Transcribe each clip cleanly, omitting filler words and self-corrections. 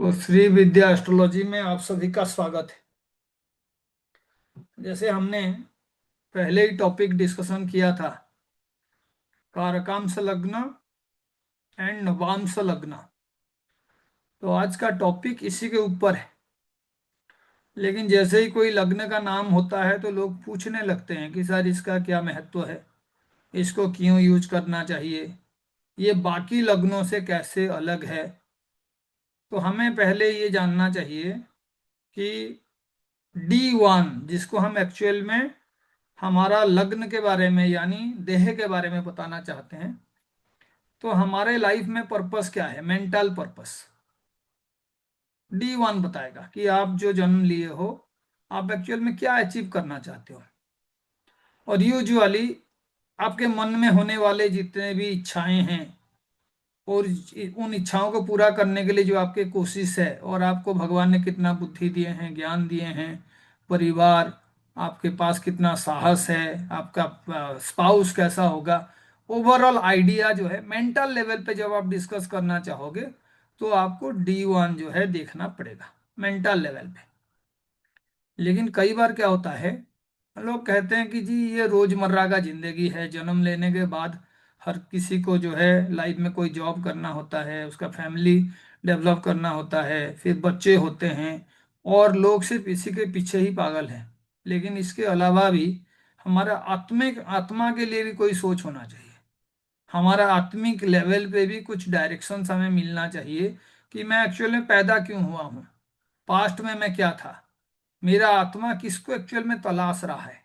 तो श्री विद्या एस्ट्रोलॉजी में आप सभी का स्वागत है। जैसे हमने पहले ही टॉपिक डिस्कशन किया था, कारकांश लग्न एंड नवांश लग्न। तो आज का टॉपिक इसी के ऊपर है। लेकिन जैसे ही कोई लग्न का नाम होता है तो लोग पूछने लगते हैं कि सर इसका क्या महत्व है, इसको क्यों यूज करना चाहिए, ये बाकी लग्नों से कैसे अलग है। तो हमें पहले ये जानना चाहिए कि D1 जिसको हम एक्चुअल में हमारा लग्न के बारे में यानी देह के बारे में बताना चाहते हैं, तो हमारे लाइफ में पर्पस क्या है, मेंटल पर्पस। D1 बताएगा कि आप जो जन्म लिए हो, आप एक्चुअल में क्या अचीव करना चाहते हो। और यूजुअली आपके मन में होने वाले जितने भी इच्छाएं हैं और उन इच्छाओं को पूरा करने के लिए जो आपकी कोशिश है, और आपको भगवान ने कितना बुद्धि दिए हैं, ज्ञान दिए हैं, परिवार, आपके पास कितना साहस है, आपका स्पाउस कैसा होगा, ओवरऑल आइडिया जो है मेंटल लेवल पे जब आप डिस्कस करना चाहोगे तो आपको D1 जो है देखना पड़ेगा मेंटल लेवल पे। लेकिन कई बार क्या होता है, लोग कहते हैं कि जी ये रोजमर्रा का जिंदगी है, जन्म लेने के बाद हर किसी को जो है लाइफ में कोई जॉब करना होता है, उसका फैमिली डेवलप करना होता है, फिर बच्चे होते हैं, और लोग सिर्फ इसी के पीछे ही पागल हैं। लेकिन इसके अलावा भी हमारा आत्मिक आत्मा के लिए भी कोई सोच होना चाहिए। हमारा आत्मिक लेवल पे भी कुछ डायरेक्शंस हमें मिलना चाहिए कि मैं एक्चुअल में पैदा क्यों हुआ हूँ, पास्ट में मैं क्या था, मेरा आत्मा किसको एक्चुअल में तलाश रहा है।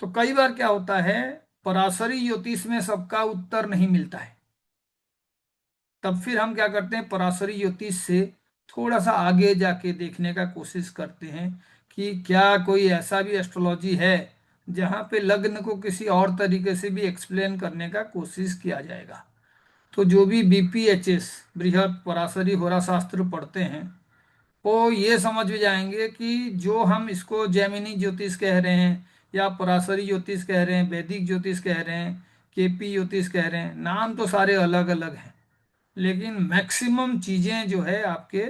तो कई बार क्या होता है, पराशरी ज्योतिष में सबका उत्तर नहीं मिलता है। तब फिर हम क्या करते हैं, पराशरी ज्योतिष से थोड़ा सा आगे जाके देखने का कोशिश करते हैं कि क्या कोई ऐसा भी एस्ट्रोलॉजी है जहाँ पे लग्न को किसी और तरीके से भी एक्सप्लेन करने का कोशिश किया जाएगा। तो जो भी BPHS बृहद पराशरी होरा शास्त्र पढ़ते हैं, वो ये समझ भी जाएंगे कि जो हम इसको जैमिनी ज्योतिष कह रहे हैं, या पराशरी ज्योतिष कह रहे हैं, वैदिक ज्योतिष कह रहे हैं, KP ज्योतिष कह रहे हैं, नाम तो सारे अलग अलग हैं, लेकिन मैक्सिमम चीजें जो है आपके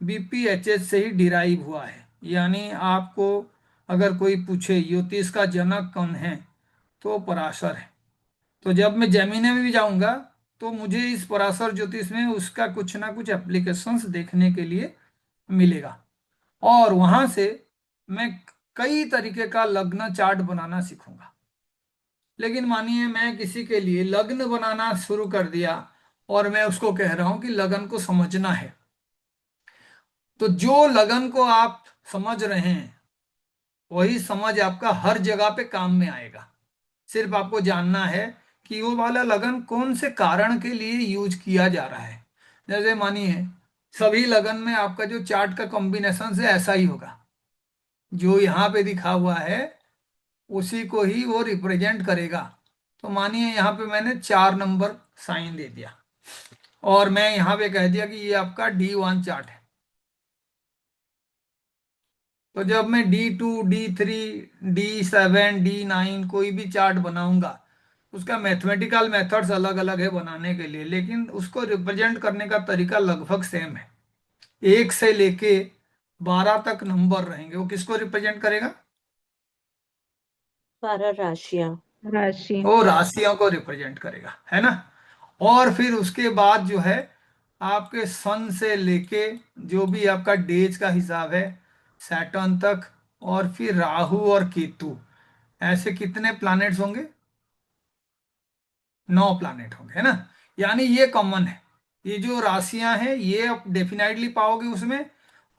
BPHS से ही डिराइव हुआ है। यानी आपको अगर कोई पूछे ज्योतिष का जनक कौन है, तो पराशर है। तो जब मैं जैमिनी में भी जाऊंगा तो मुझे इस पराशर ज्योतिष में उसका कुछ ना कुछ एप्लीकेशंस देखने के लिए मिलेगा, और वहां से मैं कई तरीके का लग्न चार्ट बनाना सीखूंगा। लेकिन मानिए मैं किसी के लिए लग्न बनाना शुरू कर दिया और मैं उसको कह रहा हूं कि लगन को समझना है, तो जो लगन को आप समझ रहे हैं वही समझ आपका हर जगह पे काम में आएगा। सिर्फ आपको जानना है कि वो वाला लगन कौन से कारण के लिए यूज किया जा रहा है। जैसे मानिए सभी लगन में आपका जो चार्ट का कॉम्बिनेशन है ऐसा ही होगा, जो यहाँ पे दिखा हुआ है उसी को ही वो रिप्रेजेंट करेगा। तो मानिए यहाँ पे मैंने 4 नंबर साइन दे दिया और मैं यहाँ पे कह दिया कि ये आपका D1 चार्ट है। तो जब मैं D2 D3 D7 D9 कोई भी चार्ट बनाऊंगा, उसका मैथमेटिकल मेथड्स अलग अलग है बनाने के लिए, लेकिन उसको रिप्रेजेंट करने का तरीका लगभग सेम है। 1 से लेके 12 तक नंबर रहेंगे, वो किसको रिप्रेजेंट करेगा, 12 राशियां। राशि। वो राशियों को रिप्रेजेंट करेगा, है ना। और फिर उसके बाद जो है आपके सन से लेके जो भी आपका डेज का हिसाब है, सैटर्न तक, और फिर राहु और केतु, ऐसे कितने प्लैनेट्स होंगे, 9 प्लैनेट होंगे, है ना। यानी ये कॉमन है, ये जो राशियां हैं ये आप डेफिनेटली पाओगे उसमें,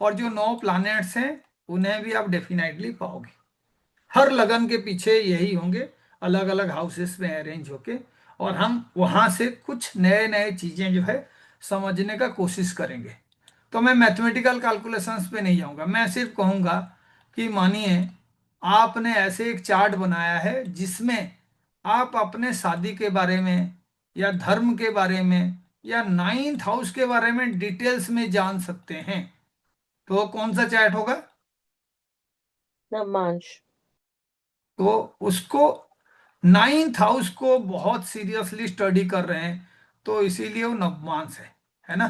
और जो 9 प्लैनेट्स हैं उन्हें भी आप डेफिनेटली पाओगे। हर लगन के पीछे यही होंगे, अलग अलग हाउसेस में अरेंज होके, और हम वहां से कुछ नए नए चीजें जो है समझने का कोशिश करेंगे। तो मैं मैथमेटिकल कैलकुलेशंस पे नहीं जाऊंगा, मैं सिर्फ कहूंगा कि मानिए आपने ऐसे एक चार्ट बनाया है जिसमें आप अपने शादी के बारे में, या धर्म के बारे में, या 9th हाउस के बारे में डिटेल्स में जान सकते हैं। तो कौन सा चार्ट होगा, नवमांश। तो उसको 9th हाउस को बहुत सीरियसली स्टडी कर रहे हैं, तो इसीलिए वो नवमांश है ना,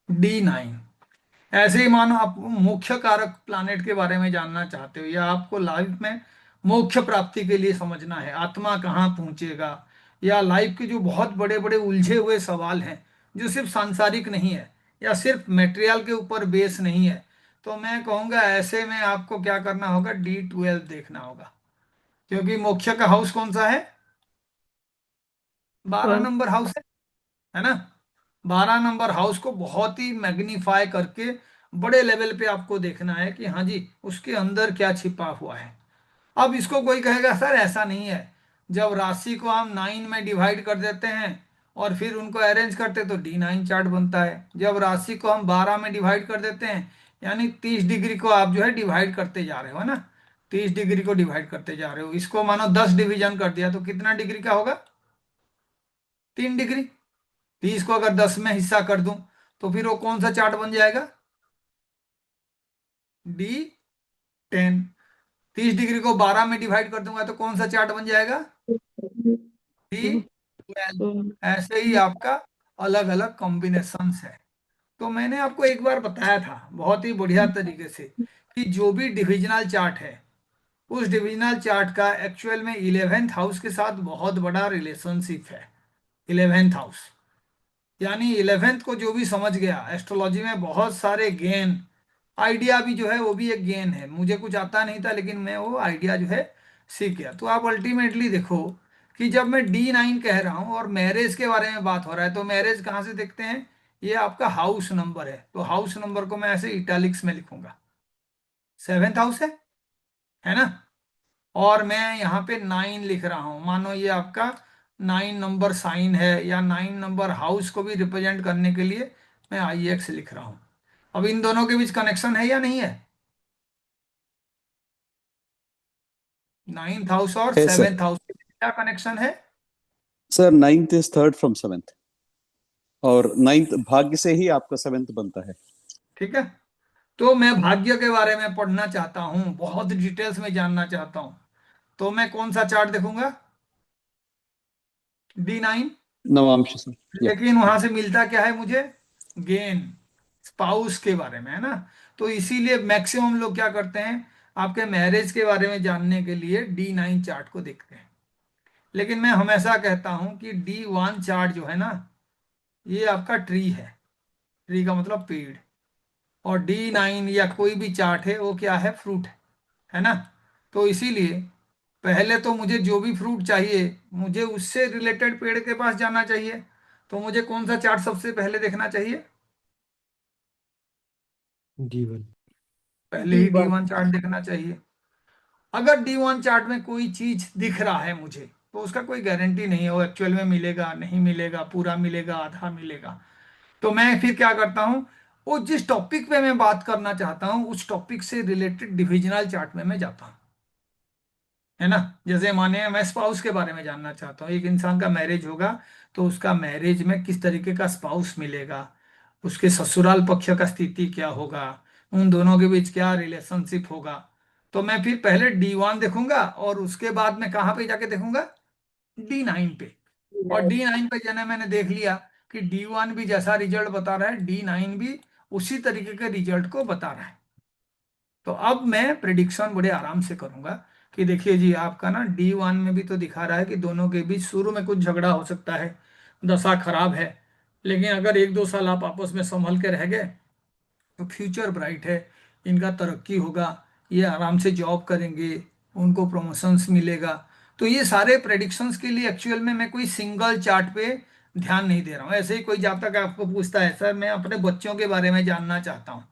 D9। ऐसे ही मानो आप मुख्य कारक प्लानेट के बारे में जानना चाहते हो, या आपको लाइफ में मोक्ष प्राप्ति के लिए समझना है आत्मा कहाँ पहुंचेगा, या लाइफ के जो बहुत बड़े बड़े उलझे हुए सवाल हैं जो सिर्फ सांसारिक नहीं है या सिर्फ मेटेरियल के ऊपर बेस नहीं है, तो मैं कहूँगा ऐसे में आपको क्या करना होगा, D12 देखना होगा। क्योंकि मोक्ष का हाउस कौन सा है, 12 नंबर हाउस है ना। 12 नंबर हाउस को बहुत ही मैग्नीफाई करके बड़े लेवल पे आपको देखना है कि हाँ जी उसके अंदर क्या छिपा हुआ है। अब इसको कोई कहेगा सर ऐसा नहीं है, जब राशि को हम 9 में डिवाइड कर देते हैं और फिर उनको अरेंज करते तो D9 चार्ट बनता है। जब राशि को हम 12 में डिवाइड कर देते हैं, यानी 30 डिग्री को आप जो है डिवाइड करते जा रहे हो, है ना। 30 डिग्री को डिवाइड करते जा रहे हो, इसको मानो 10 डिवीजन कर दिया तो कितना डिग्री का होगा, 3 डिग्री। 30 को अगर 10 में हिस्सा कर दूं तो फिर वो कौन सा चार्ट बन जाएगा, D10। 30 डिग्री को 12 में डिवाइड कर दूंगा तो कौन सा चार्ट बन जाएगा, D12। ऐसे ही आपका अलग अलग कॉम्बिनेशंस है। तो मैंने आपको एक बार बताया था बहुत ही बढ़िया तरीके से कि जो भी डिविजनल चार्ट है उस डिविजनल चार्ट का एक्चुअल में 11th हाउस के साथ बहुत बड़ा रिलेशनशिप है। 11th हाउस यानी 11th को जो भी समझ गया, एस्ट्रोलॉजी में बहुत सारे गेन, आइडिया भी जो है वो भी एक गेन है। मुझे कुछ आता नहीं था लेकिन मैं वो आइडिया जो है सीख गया। तो आप अल्टीमेटली देखो कि जब मैं D9 कह रहा हूं और मैरिज के बारे में बात हो रहा है तो मैरिज कहाँ से देखते हैं, ये आपका हाउस नंबर है। तो हाउस नंबर को मैं ऐसे इटैलिक्स में लिखूंगा, 7th हाउस है ना। और मैं यहाँ पे 9 लिख रहा हूँ, मानो ये आपका 9 नंबर साइन है या 9 नंबर हाउस को भी रिप्रेजेंट करने के लिए मैं IX लिख रहा हूँ। अब इन दोनों के बीच कनेक्शन है या नहीं है, 9th हाउस और है सर। 7th हाउस के बीच क्या कनेक्शन है। Sir ninth is third from seventh, और नाइन्थ भाग्य से ही आपका सेवेंथ बनता है। ठीक है, तो मैं भाग्य के बारे में पढ़ना चाहता हूँ, बहुत डिटेल्स में जानना चाहता हूँ, तो मैं कौन सा चार्ट देखूंगा, D9। नवांश सर। या लेकिन वहां से मिलता क्या है मुझे, गेन, स्पाउस के बारे में, है ना। तो इसीलिए मैक्सिमम लोग क्या करते हैं, आपके मैरिज के बारे में जानने के लिए D9 चार्ट को देखते हैं। लेकिन मैं हमेशा कहता हूं कि D1 चार्ट जो है ना, ये आपका ट्री है, ट्री का मतलब पेड़। और D9 या कोई भी चार्ट है वो क्या है, फ्रूट है ना। तो इसीलिए पहले तो मुझे जो भी फ्रूट चाहिए मुझे उससे रिलेटेड पेड़ के पास जाना चाहिए। तो मुझे कौन सा चार्ट सबसे पहले देखना चाहिए, D1। पहले ही D1 चार्ट देखना चाहिए। अगर D1 चार्ट में कोई चीज दिख रहा है मुझे तो उसका कोई गारंटी नहीं है वो एक्चुअल में मिलेगा नहीं मिलेगा, पूरा मिलेगा आधा मिलेगा। तो मैं फिर क्या करता हूँ, वो जिस टॉपिक पे मैं बात करना चाहता हूँ उस टॉपिक से रिलेटेड डिविजनल चार्ट में मैं जाता हूँ, है ना। जैसे माने मैं स्पाउस के बारे में जानना चाहता हूँ, एक इंसान का मैरिज होगा तो उसका मैरिज में किस तरीके का स्पाउस मिलेगा, उसके ससुराल पक्ष का स्थिति क्या होगा, उन दोनों के बीच क्या रिलेशनशिप होगा। तो मैं फिर पहले D1 देखूंगा और उसके बाद मैं कहाँ पे जाके देखूंगा, D9 पे। और D9 पे जाने मैंने देख लिया कि D1 भी जैसा रिजल्ट बता रहा है D9 भी उसी तरीके के रिजल्ट को बता रहा है। तो अब मैं प्रिडिक्शन बड़े आराम से करूंगा कि देखिए जी आपका ना D1 में भी तो दिखा रहा है कि दोनों के बीच शुरू में कुछ झगड़ा हो सकता है, दशा खराब है, लेकिन अगर 1-2 साल आप आपस में संभल के रह गए तो फ्यूचर ब्राइट है, इनका तरक्की होगा, ये आराम से जॉब करेंगे, उनको प्रमोशंस मिलेगा। तो ये सारे प्रेडिक्शंस के लिए एक्चुअल में मैं कोई सिंगल चार्ट पे ध्यान नहीं दे रहा हूँ। ऐसे ही कोई जब तक आपको पूछता है सर मैं अपने बच्चों के बारे में जानना चाहता हूँ,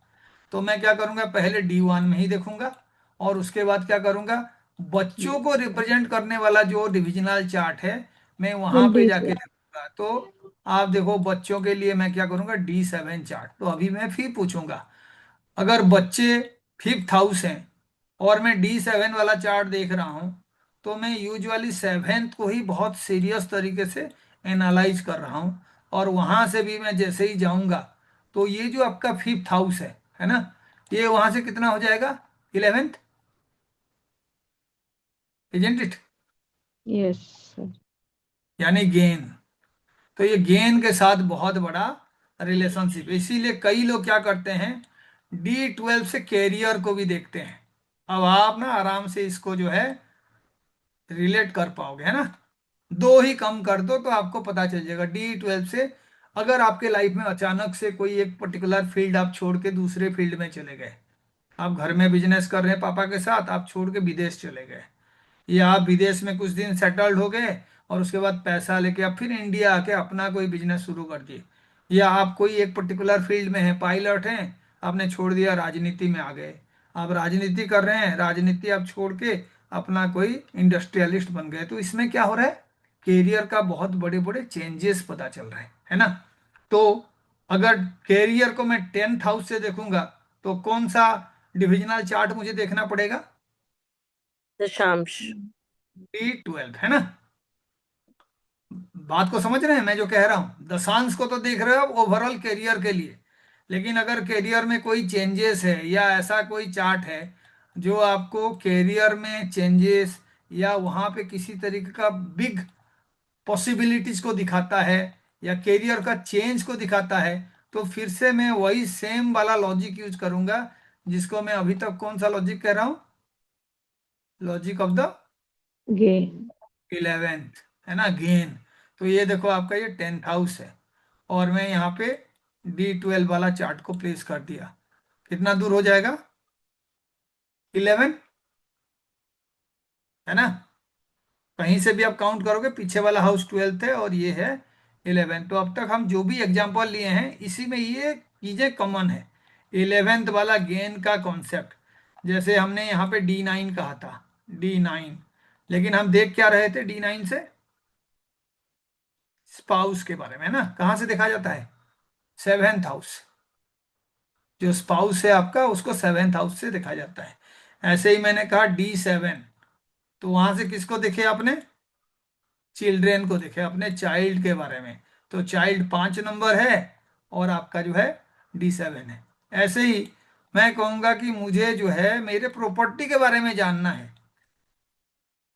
तो मैं क्या करूंगा, पहले D1 में ही देखूंगा और उसके बाद क्या करूंगा, बच्चों को रिप्रेजेंट करने वाला जो डिविजनल चार्ट है मैं वहां पे जाके देखूंगा। तो आप देखो बच्चों के लिए मैं क्या करूंगा, D7 चार्ट। तो अभी मैं फिर पूछूंगा, अगर बच्चे 5th हाउस हैं और मैं D7 वाला चार्ट देख रहा हूं तो मैं यूजुअली 7th को ही बहुत सीरियस तरीके से एनालाइज कर रहा हूं। और वहां से भी मैं जैसे ही जाऊंगा तो ये जो आपका 5th हाउस है ना, ये वहां से कितना हो जाएगा, 11th, isn't it, yes sir. यानी गेन। तो ये गेन के साथ बहुत बड़ा रिलेशनशिप, इसीलिए कई लोग क्या करते हैं, D12 से कैरियर को भी देखते हैं। अब आप ना आराम से इसको जो है रिलेट कर पाओगे, है ना। दो ही कम कर दो तो आपको पता चल जाएगा। D12 से अगर आपके लाइफ में अचानक से कोई एक पर्टिकुलर फील्ड आप छोड़ के दूसरे फील्ड में चले गए, आप घर में बिजनेस कर रहे हैं पापा के साथ, आप छोड़ के विदेश चले गए, या आप विदेश में कुछ दिन सेटल्ड हो गए और उसके बाद पैसा लेके आप फिर इंडिया आके अपना कोई बिजनेस शुरू कर दिए, या आप कोई एक पर्टिकुलर फील्ड में हैं, पायलट हैं, आपने छोड़ दिया, राजनीति में आ गए, आप राजनीति कर रहे हैं, राजनीति आप छोड़ के अपना कोई इंडस्ट्रियलिस्ट बन गए, तो इसमें क्या हो रहा है, कैरियर का बहुत बड़े बड़े चेंजेस पता चल रहे हैं, है ना। तो अगर कैरियर को मैं 10th हाउस से देखूंगा तो कौन सा डिविजनल चार्ट मुझे देखना पड़ेगा? दशांश। D12, है ना। बात को समझ रहे हैं मैं जो कह रहा हूं? दशांश को तो देख रहे हो ओवरऑल कैरियर के लिए, लेकिन अगर कैरियर में कोई चेंजेस है या ऐसा कोई चार्ट है जो आपको कैरियर में चेंजेस या वहां पे किसी तरीके का बिग पॉसिबिलिटीज को दिखाता है या कैरियर का चेंज को दिखाता है, तो फिर से मैं वही सेम वाला लॉजिक यूज करूंगा जिसको मैं अभी तक कौन सा लॉजिक कह रहा हूं? Logic of the Gain. 11th, है ना, गेन। तो ये देखो आपका ये 10th हाउस है, और मैं यहाँ पे D12 वाला चार्ट को प्लेस कर दिया। कितना दूर हो जाएगा? 11, है ना। कहीं से भी आप काउंट करोगे पीछे वाला हाउस 12th है और ये है 11। तो अब तक हम जो भी एग्जांपल लिए हैं इसी में ये चीजें कॉमन है, 11th वाला गेन का कॉन्सेप्ट। जैसे हमने यहाँ पे D9 कहा था, D9, लेकिन हम देख क्या रहे थे D9 से? स्पाउस के बारे में, है ना। कहाँ से देखा जाता है? 7th house. जो स्पाउस है आपका उसको 7th हाउस से देखा जाता है। ऐसे ही मैंने कहा D7, तो वहां से किसको देखे आपने? चिल्ड्रेन को देखे, अपने चाइल्ड के बारे में। तो चाइल्ड 5 नंबर है और आपका जो है D7 है। ऐसे ही मैं कहूंगा कि मुझे जो है मेरे प्रॉपर्टी के बारे में जानना है,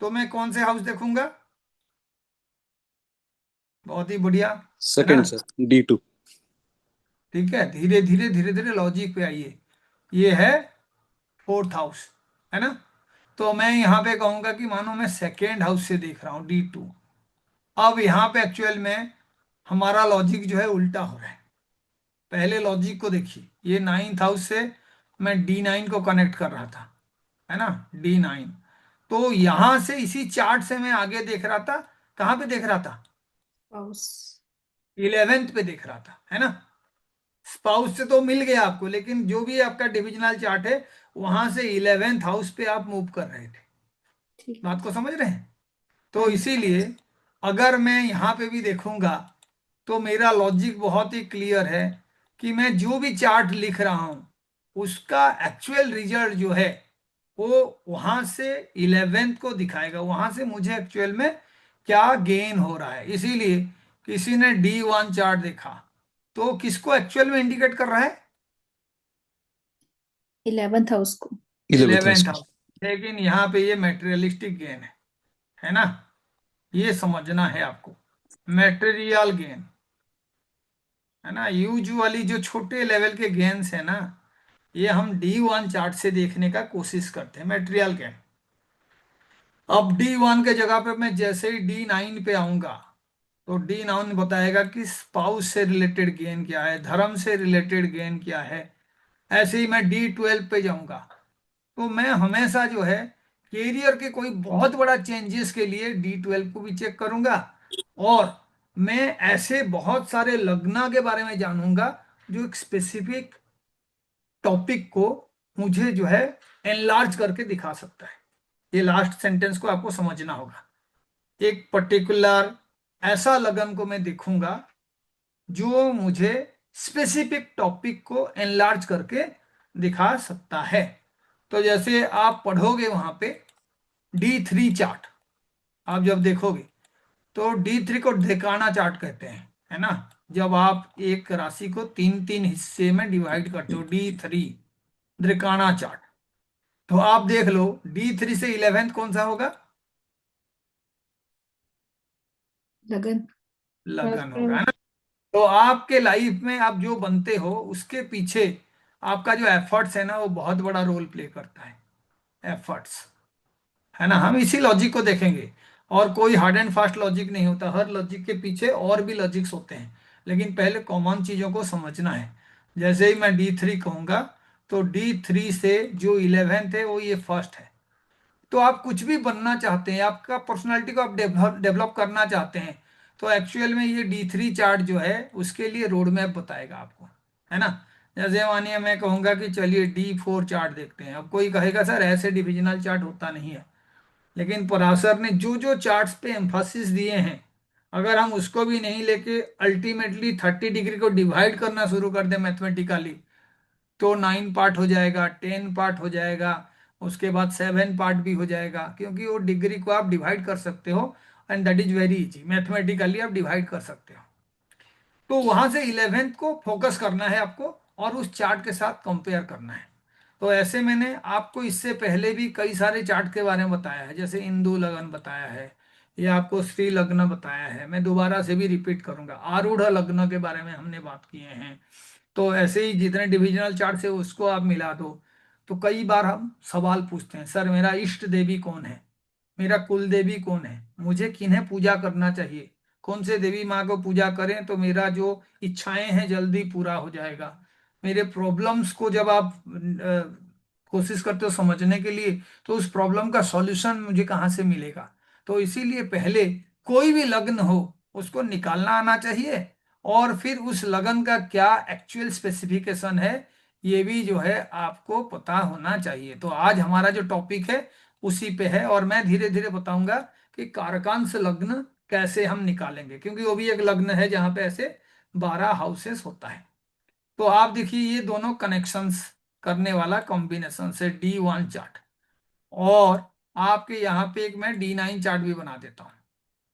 तो मैं कौन से हाउस देखूंगा? बहुत ही बढ़िया, है ना। Second sir, D2। ठीक है, धीरे धीरे धीरे धीरे लॉजिक पे आइए। ये है 4th हाउस, है ना। तो मैं यहाँ पे कहूंगा कि मानो मैं सेकेंड हाउस से देख रहा हूँ D2। अब यहाँ पे एक्चुअल में हमारा लॉजिक जो है उल्टा हो रहा है। पहले लॉजिक को देखिए, ये 9th हाउस से मैं D9 को कनेक्ट कर रहा था, है ना, D9। तो यहां से इसी चार्ट से मैं आगे देख रहा था, कहाँ पे देख रहा था? हाउस 11th पे देख रहा था, है ना। स्पाउस से तो मिल गया आपको, लेकिन जो भी आपका डिविजनल चार्ट है वहां से 11th हाउस पे आप मूव कर रहे थे। ठीक। बात को समझ रहे हैं? तो हाँ जी। इसीलिए अगर मैं यहाँ पे भी देखूंगा तो मेरा लॉजिक बहुत ही क्लियर है कि मैं जो भी चार्ट लिख रहा हूं उसका एक्चुअल रिजल्ट जो है वो वहां से 11th को दिखाएगा, वहां से मुझे एक्चुअल में क्या गेन हो रहा है। इसीलिए किसी ने D1 चार्ट देखा तो किसको एक्चुअल में इंडिकेट कर रहा है? 11th हाउस को। 11th हाउस 11th को। हाउस। लेकिन यहाँ पे ये मेटेरियलिस्टिक गेन है ना। ये समझना है आपको, मेटेरियल गेन, है ना। यूजुअली जो छोटे लेवल के गेन्स है ना, ये हम D1 चार्ट से देखने का कोशिश करते हैं, मेटेरियल गेन। अब D1 के जगह पे मैं जैसे ही D9 पे आऊंगा तो D9 बताएगा कि स्पाउस से रिलेटेड गेन क्या है, धर्म से रिलेटेड गेन क्या है। ऐसे ही मैं D12 पे जाऊंगा तो मैं हमेशा जो है कैरियर के कोई बहुत बड़ा चेंजेस के लिए D12 को भी चेक करूंगा, और मैं ऐसे बहुत सारे लग्ना के बारे में जानूंगा जो एक स्पेसिफिक टॉपिक को मुझे जो है एनलार्ज करके दिखा सकता है। ये लास्ट सेंटेंस को आपको समझना होगा। एक पर्टिकुलर ऐसा लगन को मैं देखूंगा जो मुझे स्पेसिफिक टॉपिक को एनलार्ज करके दिखा सकता है। तो जैसे आप पढ़ोगे वहां पे D3 चार्ट, आप जब देखोगे तो D3 को ढेकाना चार्ट कहते हैं, है ना। जब आप एक राशि को तीन तीन हिस्से में डिवाइड करते हो, D3 द्रिकाना चार्ट। तो आप देख लो D3 से 11th कौन सा होगा? लगन। लगन होगा, है ना। तो आपके लाइफ में आप जो बनते हो उसके पीछे आपका जो एफर्ट्स है ना वो बहुत बड़ा रोल प्ले करता है, एफर्ट्स, है ना। हम इसी लॉजिक को देखेंगे, और कोई हार्ड एंड फास्ट लॉजिक नहीं होता, हर लॉजिक के पीछे और भी लॉजिक्स होते हैं, लेकिन पहले कॉमन चीजों को समझना है। जैसे ही मैं D3 कहूंगा, तो D3 से जो 11th है वो ये फर्स्ट है। तो आप कुछ भी बनना चाहते हैं, आपका पर्सनालिटी को आप डेवलप करना चाहते हैं, तो एक्चुअल में ये D3 चार्ट जो है उसके लिए रोड मैप बताएगा आपको, है ना। जैसे मानिए मैं कहूंगा कि चलिए D4 चार्ट देखते हैं, अब कोई कहेगा सर ऐसे डिविजनल चार्ट होता नहीं है, लेकिन पराशर ने जो जो चार्ट्स पे एम्फासिस दिए हैं, अगर हम उसको भी नहीं लेके अल्टीमेटली 30 डिग्री को डिवाइड करना शुरू कर दें मैथमेटिकली, तो 9 पार्ट हो जाएगा, 10 पार्ट हो जाएगा, उसके बाद 7 पार्ट भी हो जाएगा, क्योंकि वो डिग्री को आप डिवाइड कर सकते हो, and that is very easy, mathematically आप डिवाइड कर सकते हो। तो वहां से 11th को फोकस करना है आपको, और उस चार्ट के साथ कंपेयर करना है। तो ऐसे मैंने आपको इससे पहले भी कई सारे चार्ट के बारे में बताया है, जैसे इंदु लग्न बताया है, या आपको श्री लग्न बताया है, मैं दोबारा से भी रिपीट करूंगा, आरूढ़ लग्न के बारे में हमने बात किए हैं। तो ऐसे ही जितने डिविजनल चार्ट है उसको आप मिला दो। तो कई बार हम सवाल पूछते हैं, सर मेरा इष्ट देवी कौन है, मेरा कुल देवी कौन है, मुझे किन्हें पूजा करना चाहिए, कौन से देवी माँ को पूजा करें तो मेरा जो इच्छाएं हैं जल्दी पूरा हो जाएगा। मेरे प्रॉब्लम्स को जब आप कोशिश करते हो समझने के लिए, तो उस प्रॉब्लम का सॉल्यूशन मुझे कहाँ से मिलेगा। तो इसीलिए पहले कोई भी लग्न हो उसको निकालना आना चाहिए, और फिर उस लगन का क्या एक्चुअल स्पेसिफिकेशन है ये भी जो है आपको पता होना चाहिए। तो आज हमारा जो टॉपिक है उसी पे है, और मैं धीरे धीरे बताऊंगा कि कारकांश लग्न कैसे हम निकालेंगे, क्योंकि वो भी एक लग्न है जहां पे ऐसे 12 हाउसेस होता है। तो आप देखिए ये दोनों कनेक्शंस करने वाला कॉम्बिनेशन से D1 चार्ट, और आपके यहाँ पे एक मैं D9 चार्ट भी बना देता हूँ,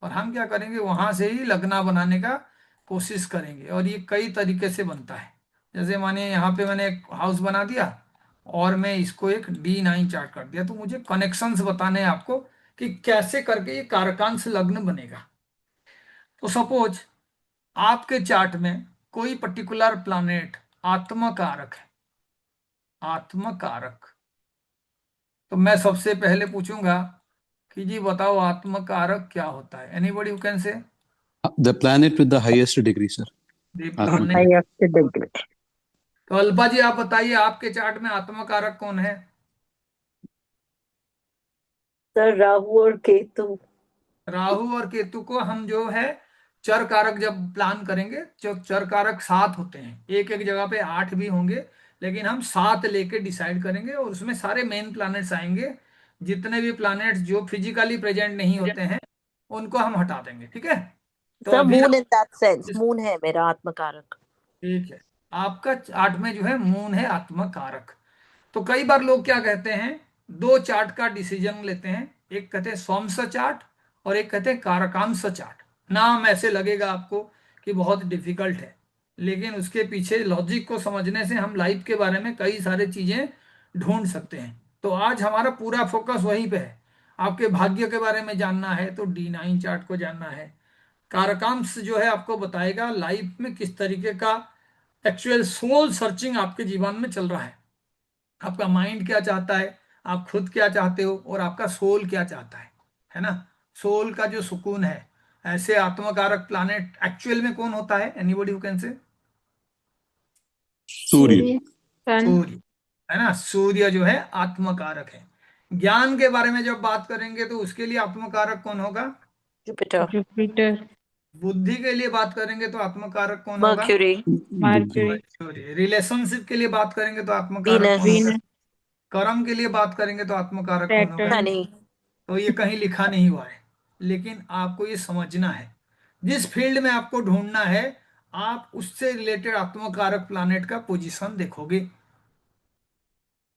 और हम क्या करेंगे वहां से ही लगना बनाने का कोशिश करेंगे। और ये कई तरीके से बनता है, जैसे मानिए यहाँ पे मैंने एक हाउस बना दिया, और मैं इसको एक D9 चार्ट कर दिया, तो मुझे कनेक्शंस बताने हैं आपको कि कैसे करके ये कारकांश लग्न बनेगा। तो सपोज आपके चार्ट में कोई पर्टिकुलर प्लैनेट आत्मकारक है, आत्मकारक, तो मैं सबसे पहले पूछूंगा कि जी बताओ आत्मकारक क्या होता है, anybody who can say. The planet with the highest degree, sir. Planet. Atmakaraka. highest degree. तो अल्पा जी आप बताइए आपके चार्ट में आत्मकारक कौन है। सर राहु और केतु। राहु और केतु को हम जो है चर कारक जब प्लान करेंगे, जो चर कारक 7 होते हैं, एक एक जगह पे 8 भी होंगे, लेकिन हम 7 लेके डिसाइड करेंगे, और उसमें सारे मेन प्लैनेट्स आएंगे, जितने भी प्लैनेट्स जो फिजिकली प्रेजेंट नहीं होते हैं उनको हम हटा देंगे, ठीक है। तो सर अभी moon in that sense, moon है मेरा आत्मकारक। ठीक है, आपका चार्ट में जो है मून है आत्मकारक। तो कई बार लोग क्या कहते हैं, दो चार्ट का डिसीजन लेते हैं, एक कहते हैं सोमस चार्ट, और एक कहते हैं कारकांश चार्ट। नाम ऐसे लगेगा आपको कि बहुत डिफिकल्ट है, लेकिन उसके पीछे लॉजिक को समझने से हम लाइफ के बारे में कई सारे चीजें ढूंढ सकते हैं। तो आज हमारा पूरा फोकस वहीं पे है। आपके भाग्य के बारे में जानना है तो D9 चार्ट को जानना है। कारकांश जो है आपको बताएगा लाइफ में किस तरीके का एक्चुअल सोल सर्चिंग आपके जीवन में चल रहा है, आपका माइंड क्या चाहता है, आप खुद क्या चाहते हो, और आपका सोल क्या चाहता है ना। सोल का जो सुकून है, ऐसे आत्मकारक प्लैनेट एक्चुअल में कौन होता है, anybody who can say. Surya. सूर्य। सन। सूर्य, है ना, सूर्य जो है आत्मकारक है। ज्ञान के बारे में जब बात करेंगे तो उसके लिए आत्मकारक कौन होगा। जुपिटर। जुपिटर। बुद्धि के लिए बात करेंगे तो आत्मकारक कौन होगा। मर्क्यूरी। मर्क्यूरी। सूर्य। रिलेशनशिप के लिए बात करेंगे तो आत्मकारक वीनस। कौन होगा। वीनस। कर्म के लिए बात करेंगे तो आत्मकारक कौन होगा। सैटर्न। शनि। तो ये कहीं लिखा नहीं हुआ है, लेकिन आपको ये समझना है, जिस फील्ड में आपको ढूंढना है आप उससे रिलेटेड आत्मकारक प्लैनेट का पोजीशन देखोगे।